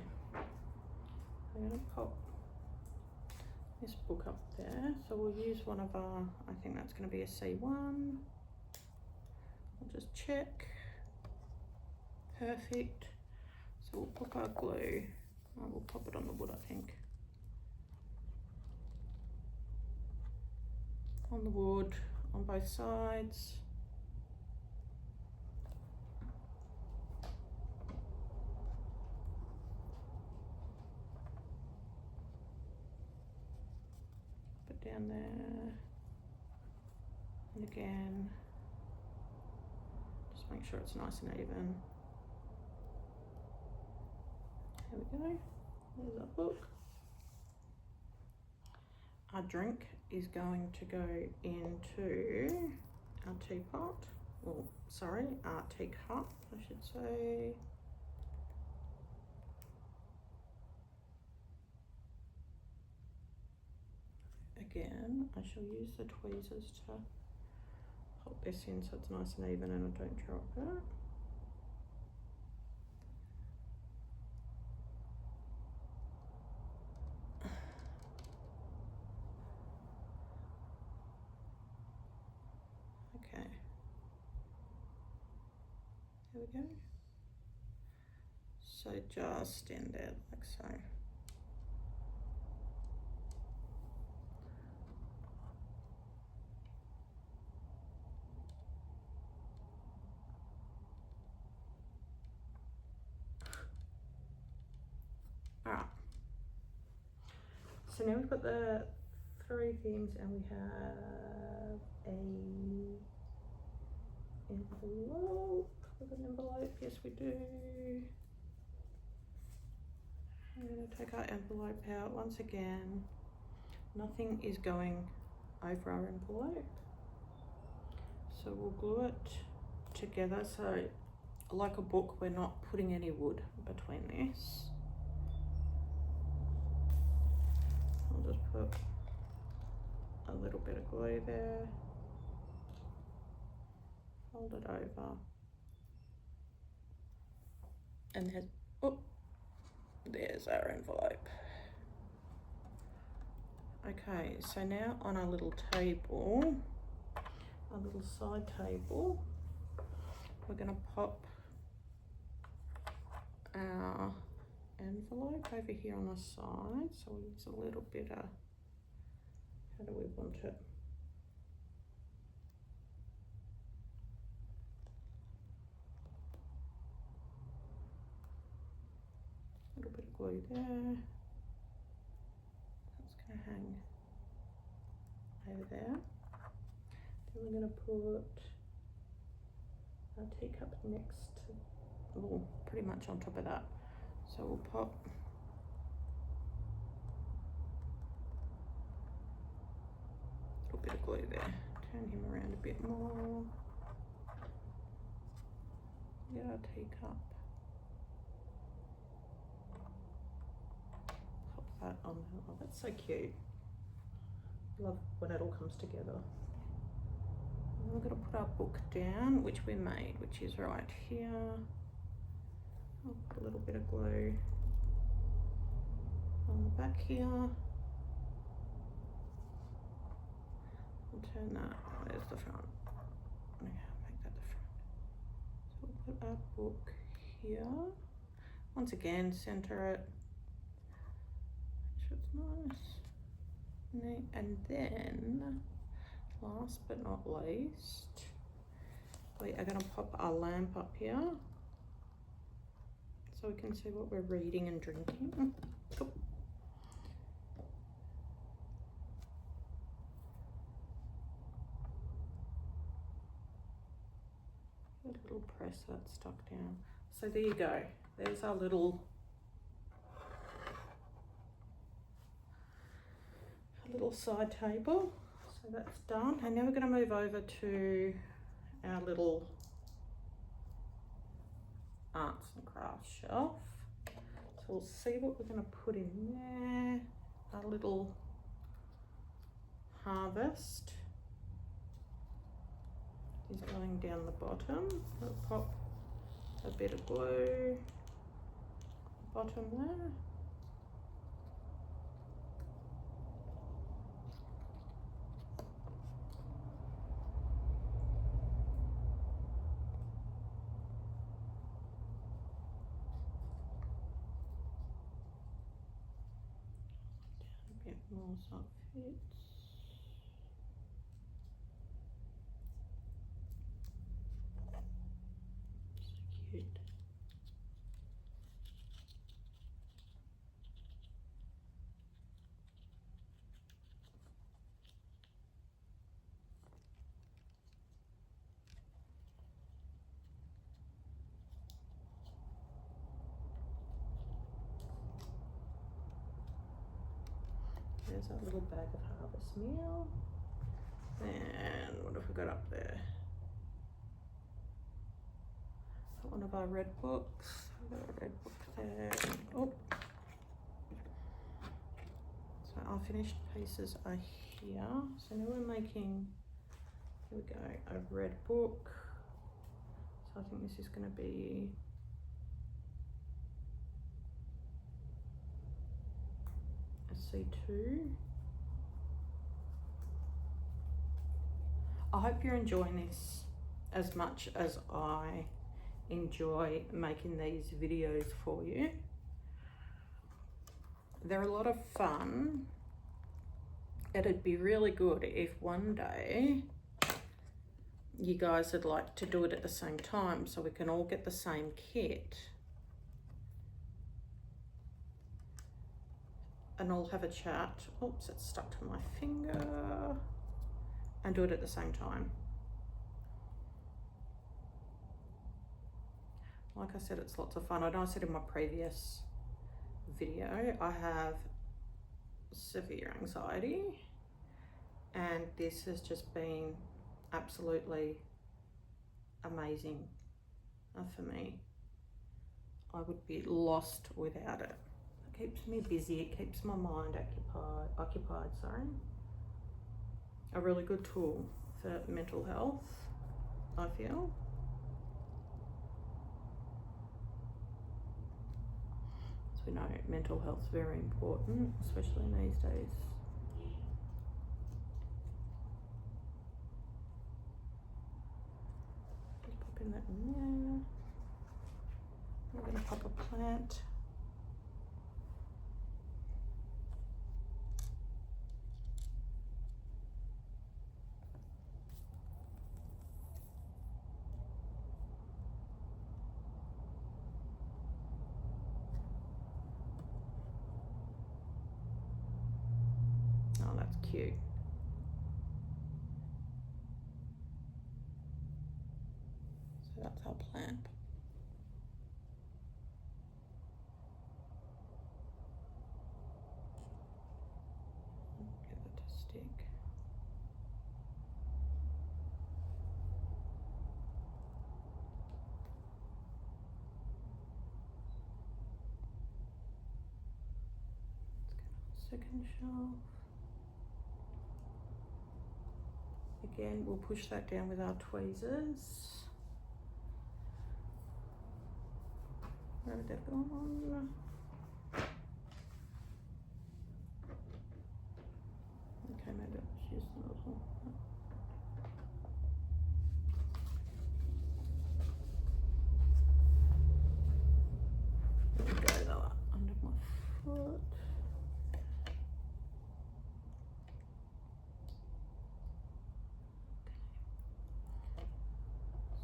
A: I'm gonna pop this book up there. So we'll use one of our, I think that's gonna be a C1. I'll just check. Perfect. So we'll pop our glue. Oh, we'll pop it on the wood, I think. On the wood, on both sides. Put down there. And again, just make sure it's nice and even. There we go. There's our book. Our drink is going to go into our teapot. Well, sorry, our teacup, I should say. Again, I shall use the tweezers to pop this in so it's nice and even and I don't drop it. Okay, there we go. So just in there like so. Alright, so now we've got the three things and we have a envelope with an envelope. Yes, we do. I'm going to take our envelope out once again. Nothing is going over our envelope, so we'll glue it together so like a book, we're not putting any wood between this. I'll just put a little bit of glue there, fold it over, and there's our envelope. Okay, so now on our little table, our little side table, we're going to pop our envelope over here on the side. So we'll use a little bit of, how do we want it? A little bit of glue there. That's going to hang over there. Then we're going to put our teacup next to, well, pretty much on top of that. So we'll pop a little bit of glue there. Turn him around a bit more. Get our teacup. Pop that on. Oh, that's so cute. Love when it all comes together. And we're going to put our book down, which we made, which is right here. I'll put a little bit of glue on the back here. I'll turn that. Oh, there's the front. Okay, make that the front. So we'll put our book here. Once again, center it. Make sure it's nice. And then, last but not least, we are going to pop our lamp up here so we can see what we're reading and drinking. Cool. A little press that's stuck down. So there you go. There's our little side table. So that's done. And now we're going to move over to our little arts and crafts shelf. So we'll see what we're going to put in there. Our little harvest is going down the bottom. We'll pop a bit of glue bottom there. More so it fits. So cute. There's our little bag of harvest meal. And what have we got up there? One of our red books. We've got a red book there. Oh. So our finished pieces are here. So now we're making, here we go, a red book. So I think this is going to be C2. I hope you're enjoying this as much as I enjoy making these videos for you. They're a lot of fun. It'd be really good if one day you guys would like to do it at the same time so we can all get the same kit and all have a chat. Oops, it's stuck to my finger. And do it at the same time. Like I said, it's lots of fun. I know I said in my previous video, I have severe anxiety, and this has just been absolutely amazing. for me. I would be lost without it. It keeps me busy, it keeps my mind occupied, sorry. A really good tool for mental health, I feel. As we know, mental health is very important, especially these days. Just popping that in there. I'm going to pop a plant. Oh, that's cute. So that's our plant. Get it to stick. Let's get on the second shelf. Again, we'll push that down with our tweezers. Where have they gone? Okay, maybe I'll just use the nozzle. There we go, they were under my foot.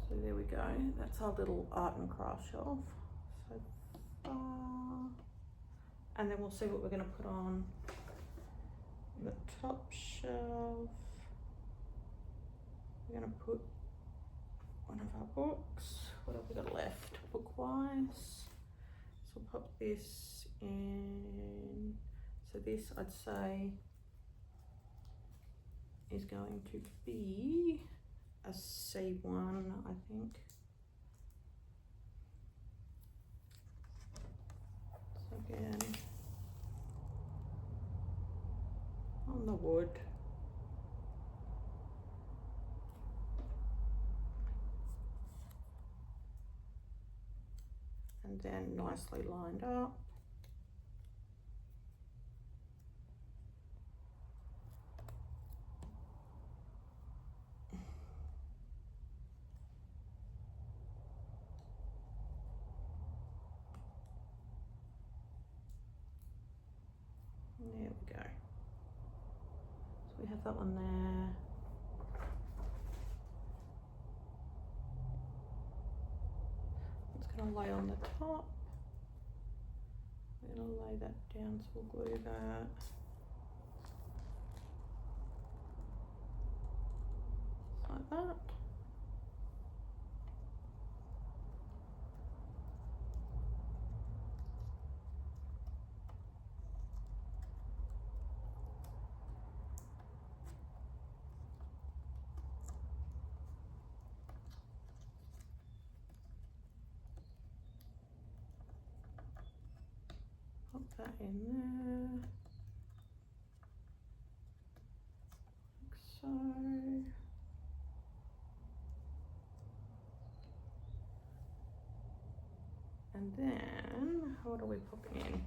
A: So there we go, that's our little art and craft shelf so far. And then we'll see what we're going to put on the top shelf. We're going to put one of our books. What have we got left book-wise? So we'll pop this in. So this, I'd say, is going to be a C1, I think. So again, on the wood. And then nicely lined up. There we go. So we have that one there. It's going to lay on the top. We're going to lay that down, so we'll glue that. Just like that. Pop that in there, like so. And then, what are we popping in?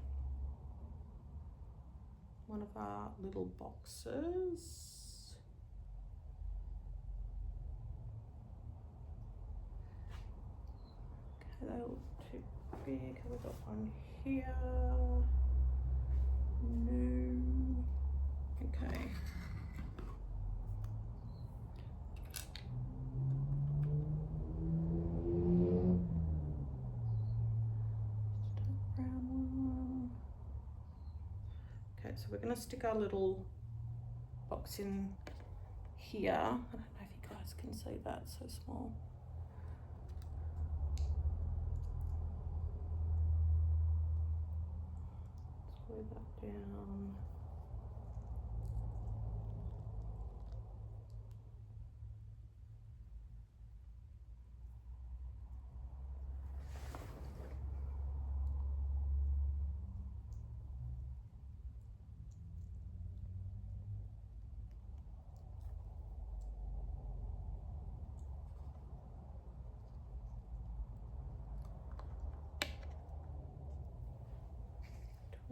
A: One of our little boxes. Okay, they look too big. Have we got one here? No. Okay. Brown one. Okay, so we're going to stick our little box in here. I don't know if you guys can see that, so small. Glue that down.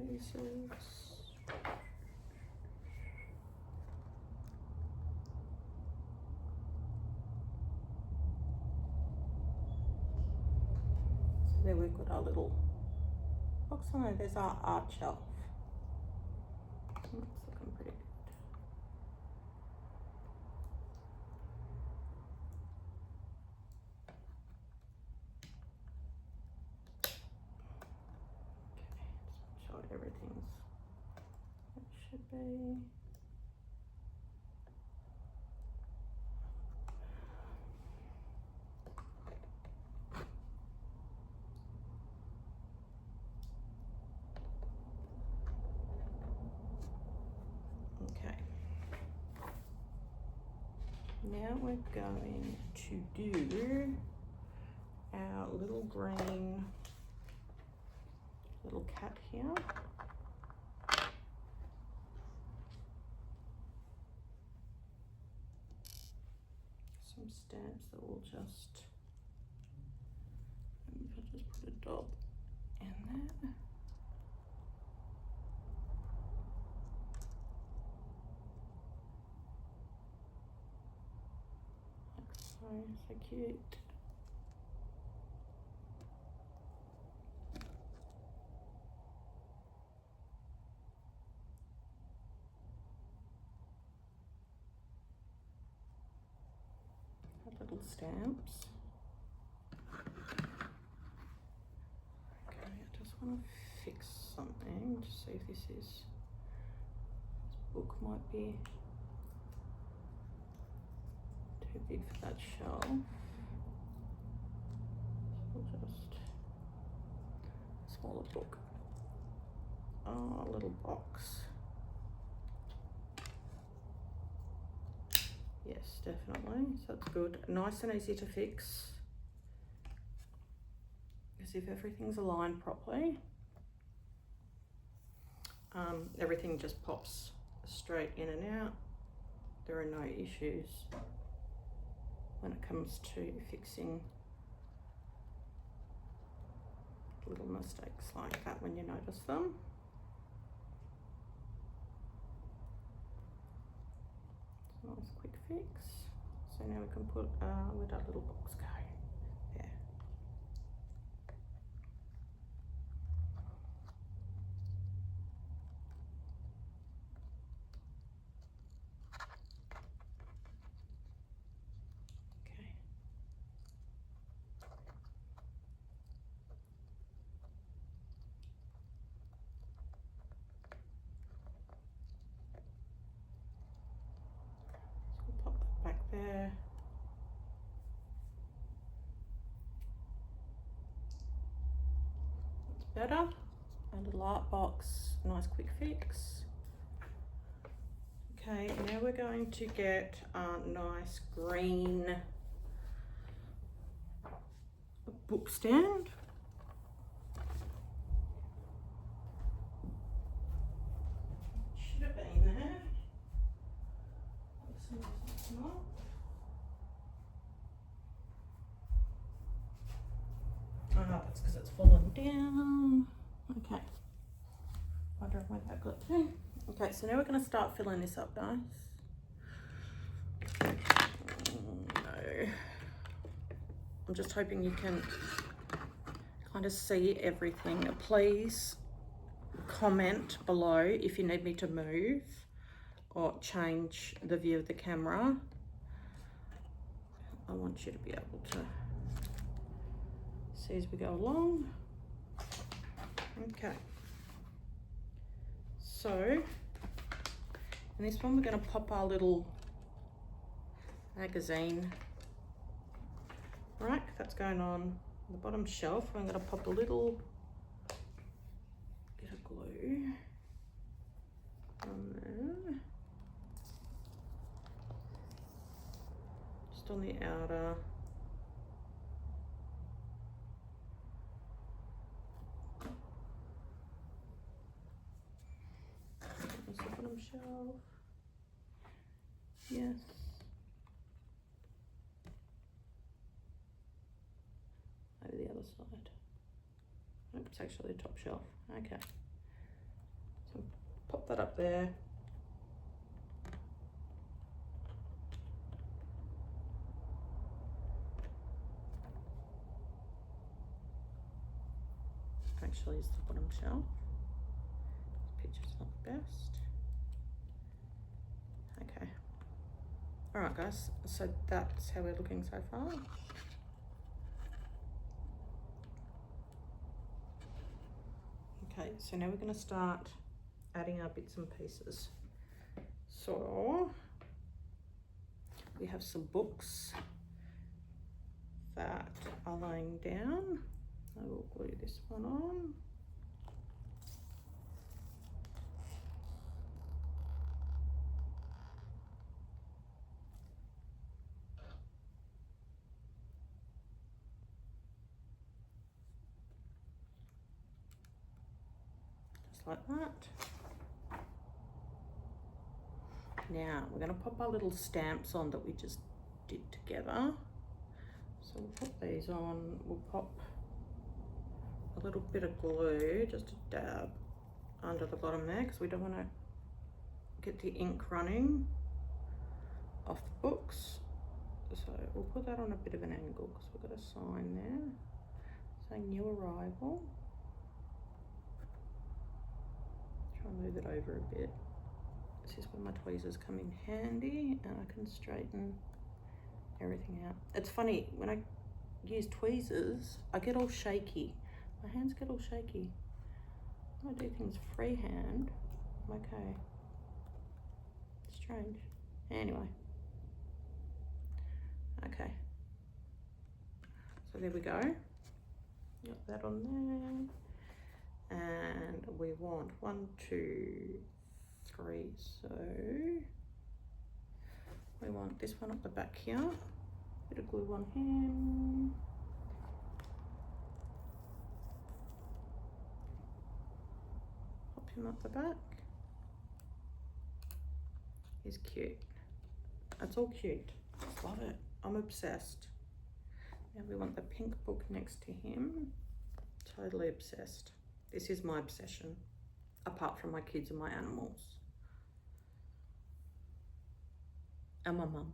A: pieces. So there we've got our little box on there. There's our art shelf. It's looking pretty good. Okay, just make sure everything's what it should be. Okay. Now we're going to do our little green little cat here. Some stamps that will just, maybe if I just put a dot in there. So cute. Little stamps. Okay, I just want to fix something to see if this book might be too big for that shelf. So we'll just smaller book. Oh, a little box. Yes, definitely. So it's good. Nice and easy to fix. As if everything's aligned properly. Everything just pops straight in and out. There are no issues when it comes to fixing little mistakes like that when you notice them. Nice quick fix. So now we can put where'd our little box go? There. Okay. So we'll pop that back there. Better. And a light box, nice quick fix. Okay, now we're going to get a nice green book stand. Should have been there. It's not. Oh, that's because it's fallen down. Okay. Wonder where that got to. Okay, so now we're going to start filling this up, guys. No. I'm just hoping you can kind of see everything. Please comment below if you need me to move or change the view of the camera. I want you to be able to see as we go along. Okay. So, in this one we're going to pop our little magazine rack that's going on the bottom shelf. I'm going to pop a little bit of glue on there. Just on the outer. There's the bottom shelf. Yes. Maybe the other side. Nope, it's actually the top shelf. Okay. pop that up there. Actually, it's the bottom shelf. This picture's not the best. Okay. All right, guys. So that's how we're looking so far. Okay, so now we're going to start adding our bits and pieces. So we have some books that are laying down. I will glue this one on. Just like that. Now we're going to pop our little stamps on that we just did together. So we'll put these on. We'll pop a little bit of glue, just a dab under the bottom there, because we don't want to get the ink running off the books. So we'll put that on a bit of an angle because we've got a sign there saying new arrival. Try and move it over a bit. This is where my tweezers come in handy and I can straighten everything out. It's funny, when I use tweezers, I get all shaky. My hands get all shaky. When I do things freehand, I'm okay. Strange. Anyway. Okay. So there we go. Got that on there. And we want 1, 2, 3. So we want this one up the back here. Bit of glue on him. Pop him up the back. He's cute. It's all cute. Just love it. I'm obsessed. Now we want the pink book next to him. Totally obsessed. This is my obsession, apart from my kids and my animals. And my mum.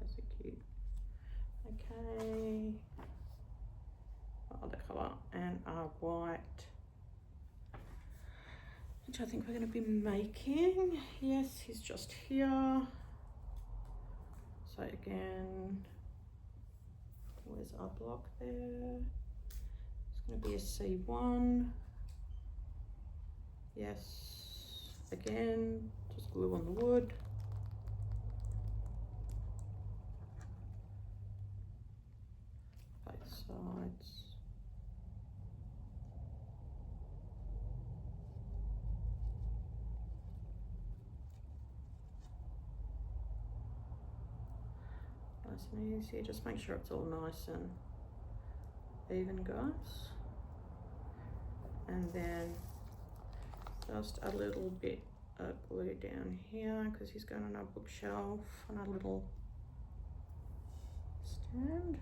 A: That's so cute. Okay. Other colour and our white, which I think we're going to be making. Yes, he's just here. So again, where's our block there? It's going to be a C1. Yes, again, just glue on the wood. Both sides. Nice and easy. Just make sure it's all nice and even, guys. And then just a little bit of glue down here because he's going on our bookshelf on our little stand.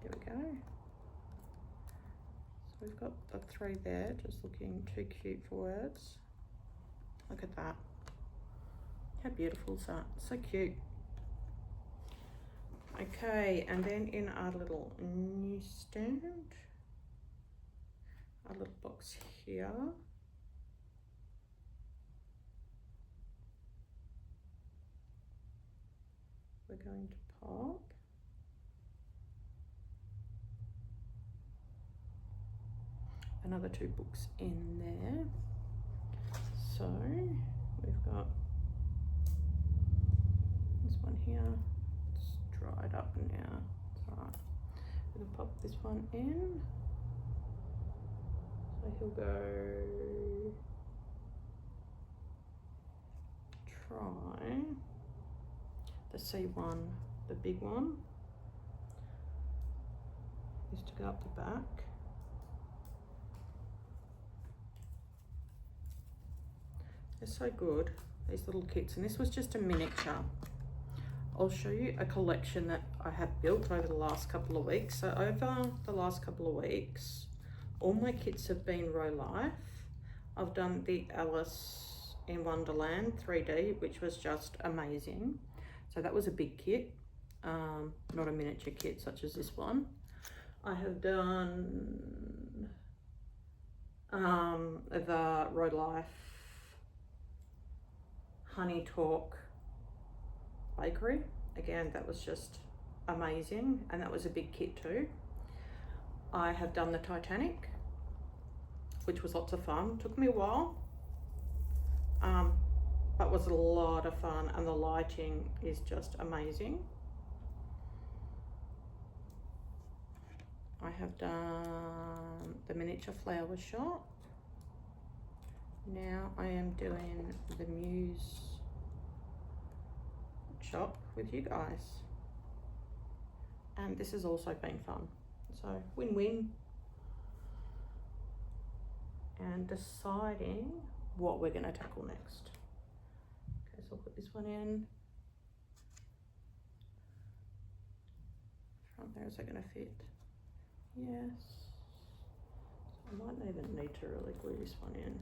A: There we go. So we've got the 3 there, just looking too cute for words. Look at that. How beautiful is that? So cute. Okay, and then in our little newsstand, our little box here, we're going to pop another 2 books in there. So we've got this one here. It's dried up now. It's alright. We can pop this one in. So he'll go try the C1, the big one, is to go up the back. They're so good, these little kits. And this was just a miniature. I'll show you a collection that I have built over the last couple of weeks. So over the last couple of weeks, all my kits have been Row Life. I've done the Alice in Wonderland 3D, which was just amazing. So that was a big kit, not a miniature kit such as this one. I have done the Row Life Honey Talk Bakery. Again, that was just amazing, and that was a big kit too. I have done the Titanic, which was lots of fun. Took me a while, but was a lot of fun, and the lighting is just amazing. I have done the miniature flower shop. Now I am doing the Muse shop with you guys, and this has also been fun, so win-win. And deciding what we're going to tackle next. Okay, so I'll put this one in. Front there, is that going to fit? Yes. So I might even need to really glue this one in.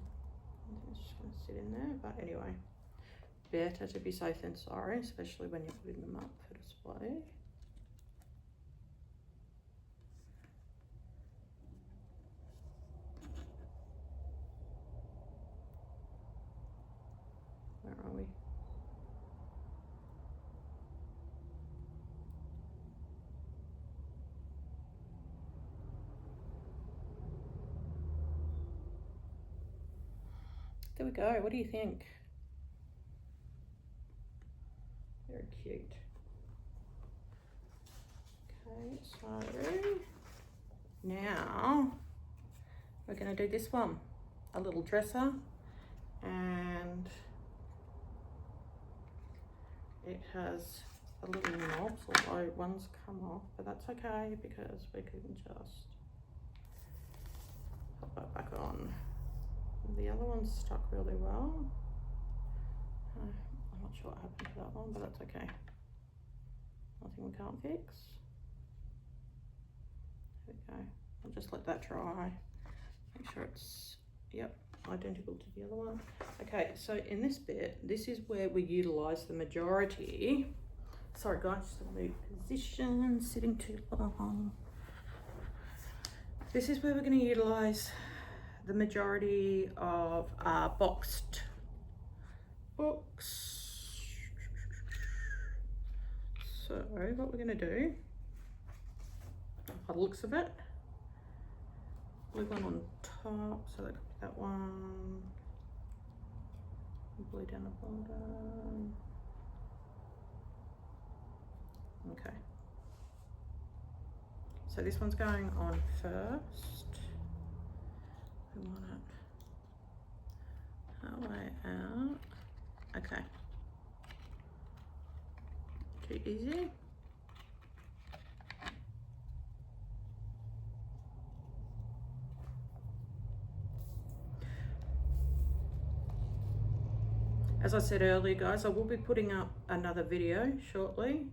A: It's just going to sit in there, but anyway, better to be safe than sorry, especially when you're putting them up for display. Where are we? There we go. What do you think? Very cute. Okay, so now we're going to do this one, a little dresser, and it has a little knobs, although one's come off, but that's okay because we can just pop that back on. The other one's stuck really well. I'm not sure what happened to that one, but that's okay. Nothing we can't fix. There we go. I'll just let that dry. Make sure it's, yep, identical to the other one. Okay, so in this bit, this is where we utilize the majority. Sorry guys, just to move position, sitting too long. This is where we're going to utilize the majority of boxed books. So what we're going to do, by the looks of it, glue one on top, so that could be that one, glue down the bottom. Okay, so this one's going on first. We want it that way out. Okay, too easy. As I said earlier guys, I will be putting up another video shortly,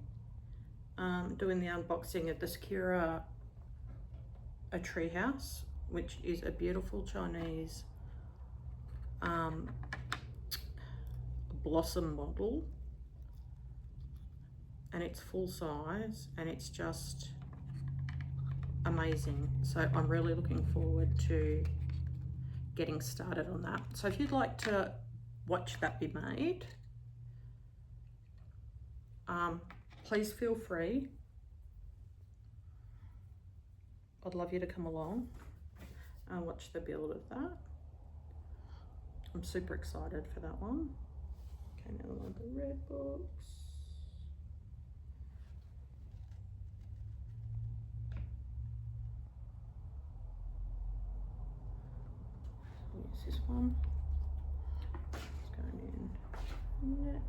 A: doing the unboxing of the Sakura a treehouse, which is a beautiful Chinese blossom model, and it's full size and it's just amazing. So I'm really looking forward to getting started on that. So if you'd like to watch that be made, please feel free. I'd love you to come along and watch the build of that. I'm super excited for that one. Okay, now I want the red books. Use this one. It's going in next.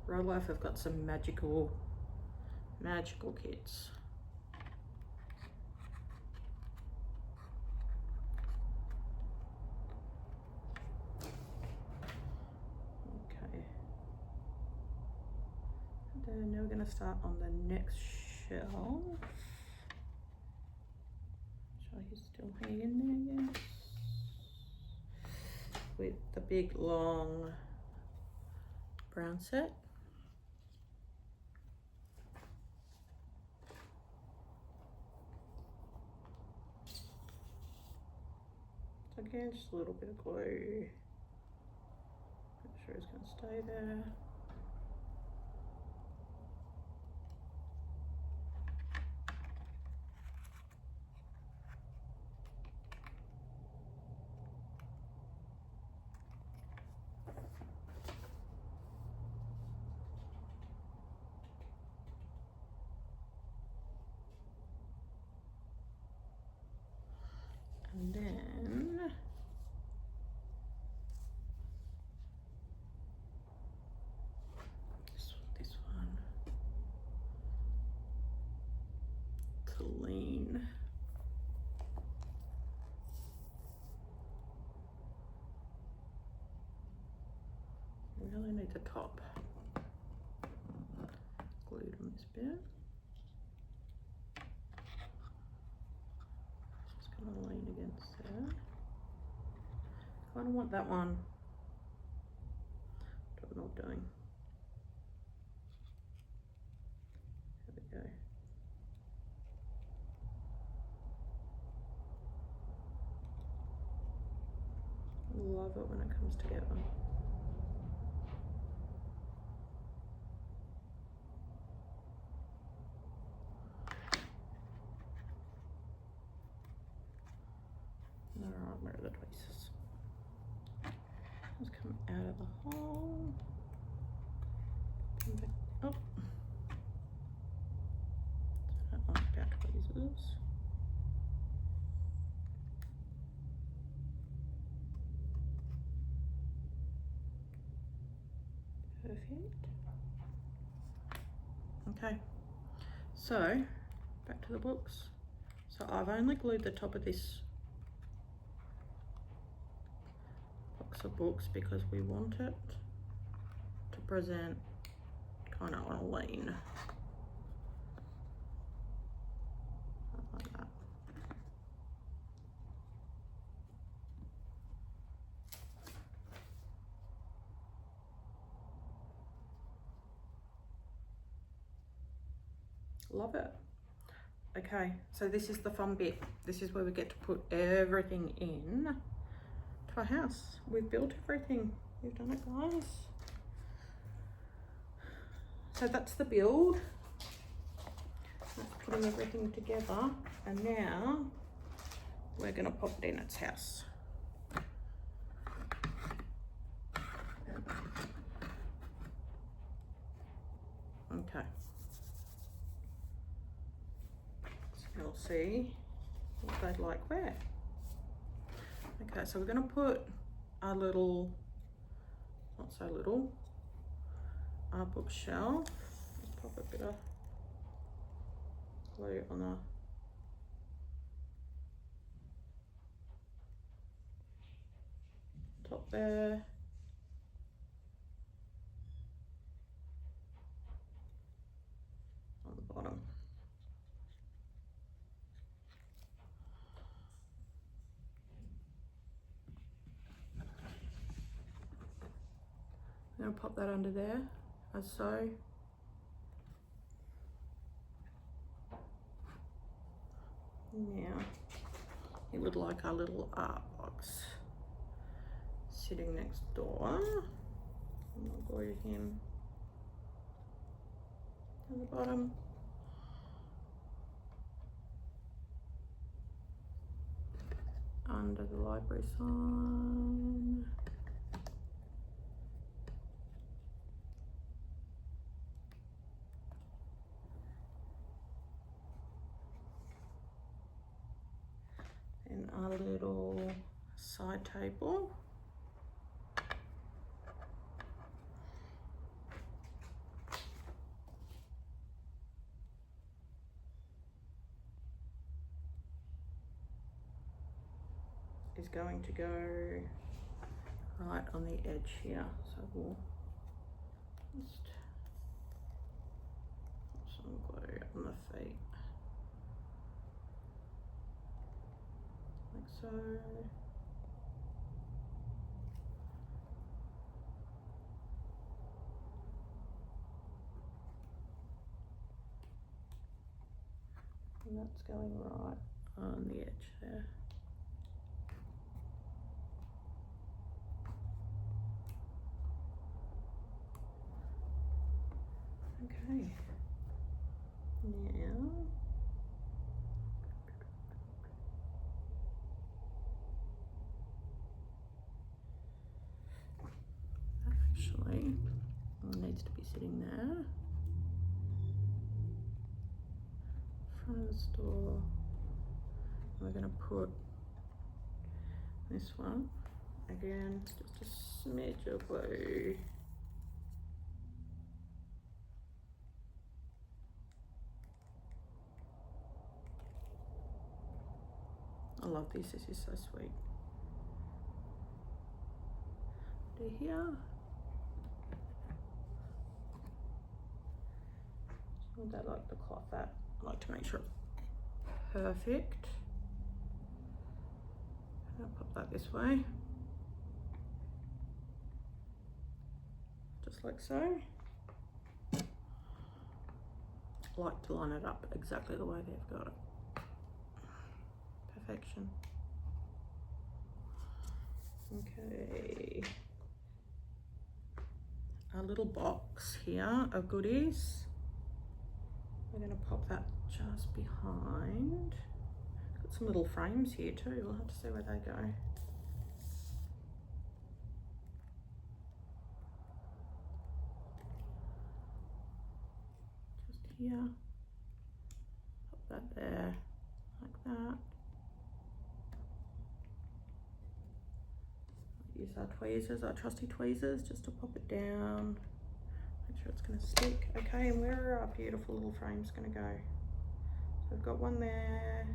A: Row Life have got some magical kits. And now we're going to start on the next shelf. So he's still hanging there, yes. With the big long brown set. So again, just a little bit of glue. Make sure it's going to stay there. And then this one to lean. We really need the top glued on this bit. Just gonna lean against there. Kind of want that one. Don't know what I'm doing. There we go. Love it when it comes together. Alright, where are the tweezers? Just come out of the hole. Come back up. I don't like back tweezers. Perfect. Okay, so back to the books. So I've only glued the top of this box of books because we want it to present kind of on a lean. Like that. Love it. Okay, so this is the fun bit. This is where we get to put everything in to our house. We've built everything. We've done it, guys. So that's the build. That's putting everything together. And now we're gonna pop it in its house. Okay. You'll see what they'd like where. Okay, so we're going to put our little, not so little, our bookshelf. Let's pop a bit of glue on the top there. On the bottom. I'm going to pop that under there, as so. Now, it would like our little art box sitting next door. And I'll glue him on the bottom. Under the library sign. And our little side table. Is going to go right on the edge here. So we'll just feet. Like so. And that's going right on the edge there. Okay. Now that actually needs to be sitting there. Front of the store. We're going to put this one again, just a smidge of glue. I love this. This is so sweet. Do here. I don't like the cloth that. I like to make sure it's perfect. I'll pop that this way. Just like so. I like to line it up exactly the way they've got it. Perfection. Okay. Our little box here of goodies. We're going to pop that just behind. Got some little frames here too. We'll have to see where they go. Just here. Pop that there, like that. Use our tweezers, our trusty tweezers, just to pop it down. Make sure it's going to stick. Okay, and where are our beautiful little frames going to go? So we've got one there.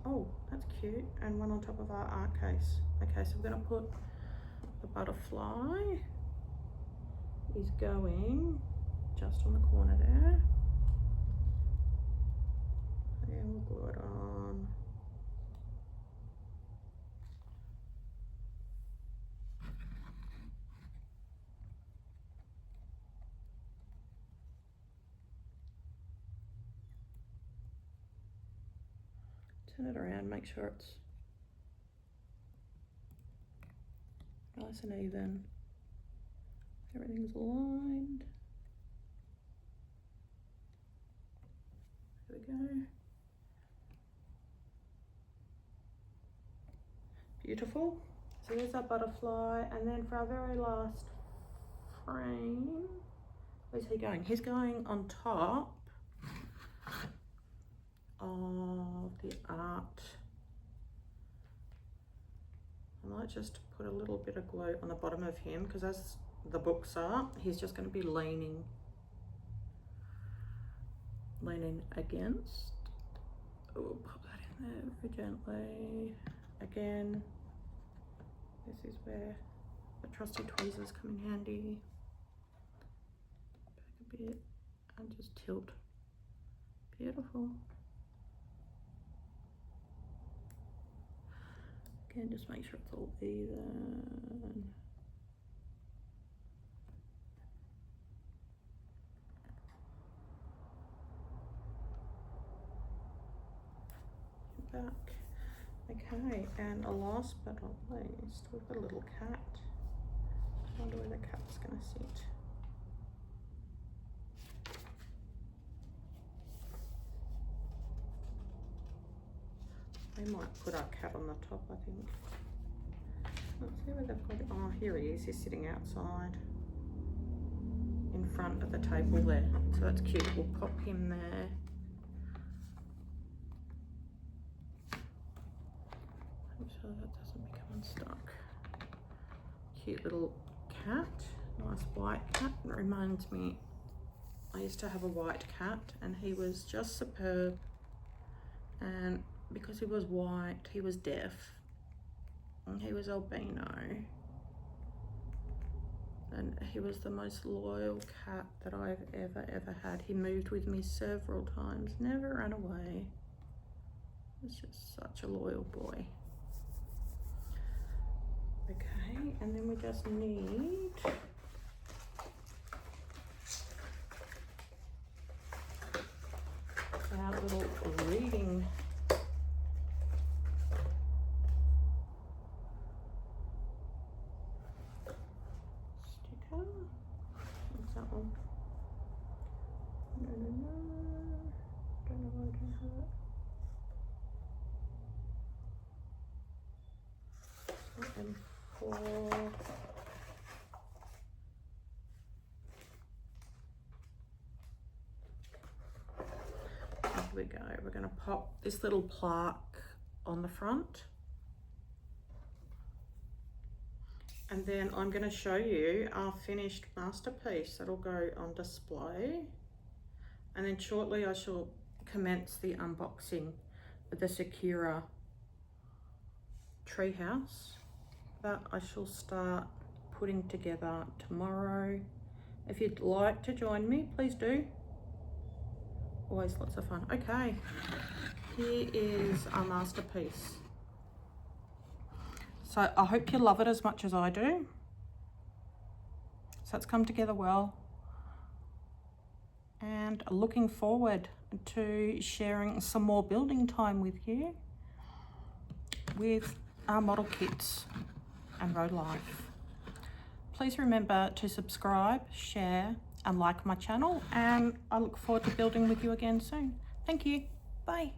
A: Oh, that's cute. And one on top of our art case. Okay, so we're going to put the butterfly is going just on the corner there. And we'll glue it on. Turn it around, make sure it's nice and even. Everything's aligned. There we go. Beautiful. So here's our butterfly, and then for our very last frame, where's he going? He's going on top of the art. I might just put a little bit of glue on the bottom of him, because as the books are, he's just going to be leaning against. Oh, pop that in there very gently. Again, this is where the trusty tweezers come in handy. Back a bit and just tilt. Beautiful. Again, just make sure it's all even. Back. Okay, and last but not least, we've got a little cat. I wonder where the cat's going to sit. They might put our cat on the top, I think. Let's see where they've got it. Oh, here he is. He's sitting outside in front of the table there. So that's cute. We'll pop him there. Make sure that doesn't become unstuck. Cute little cat. Nice white cat. It reminds me, I used to have a white cat and he was just superb. And because he was white, he was deaf, and he was albino. and he was the most loyal cat that I've ever had. He moved with me several times, never ran away. He's just such a loyal boy. Okay, and then we just need our little reading sticker. What's that one? No, don't know why I don't have it. And for here we go. We're going to pop this little plaque on the front, and then I'm going to show you our finished masterpiece that'll go on display, and then shortly I shall commence the unboxing of the Sakura treehouse that I shall start putting together tomorrow. If you'd like to join me, please do. Always lots of fun. Okay, here is our masterpiece. So I hope you love it as much as I do. So it's come together well, and looking forward to sharing some more building time with you with our model kits and row life. Please remember to subscribe, share and like my channel, and I look forward to building with you again soon. Thank you. Bye.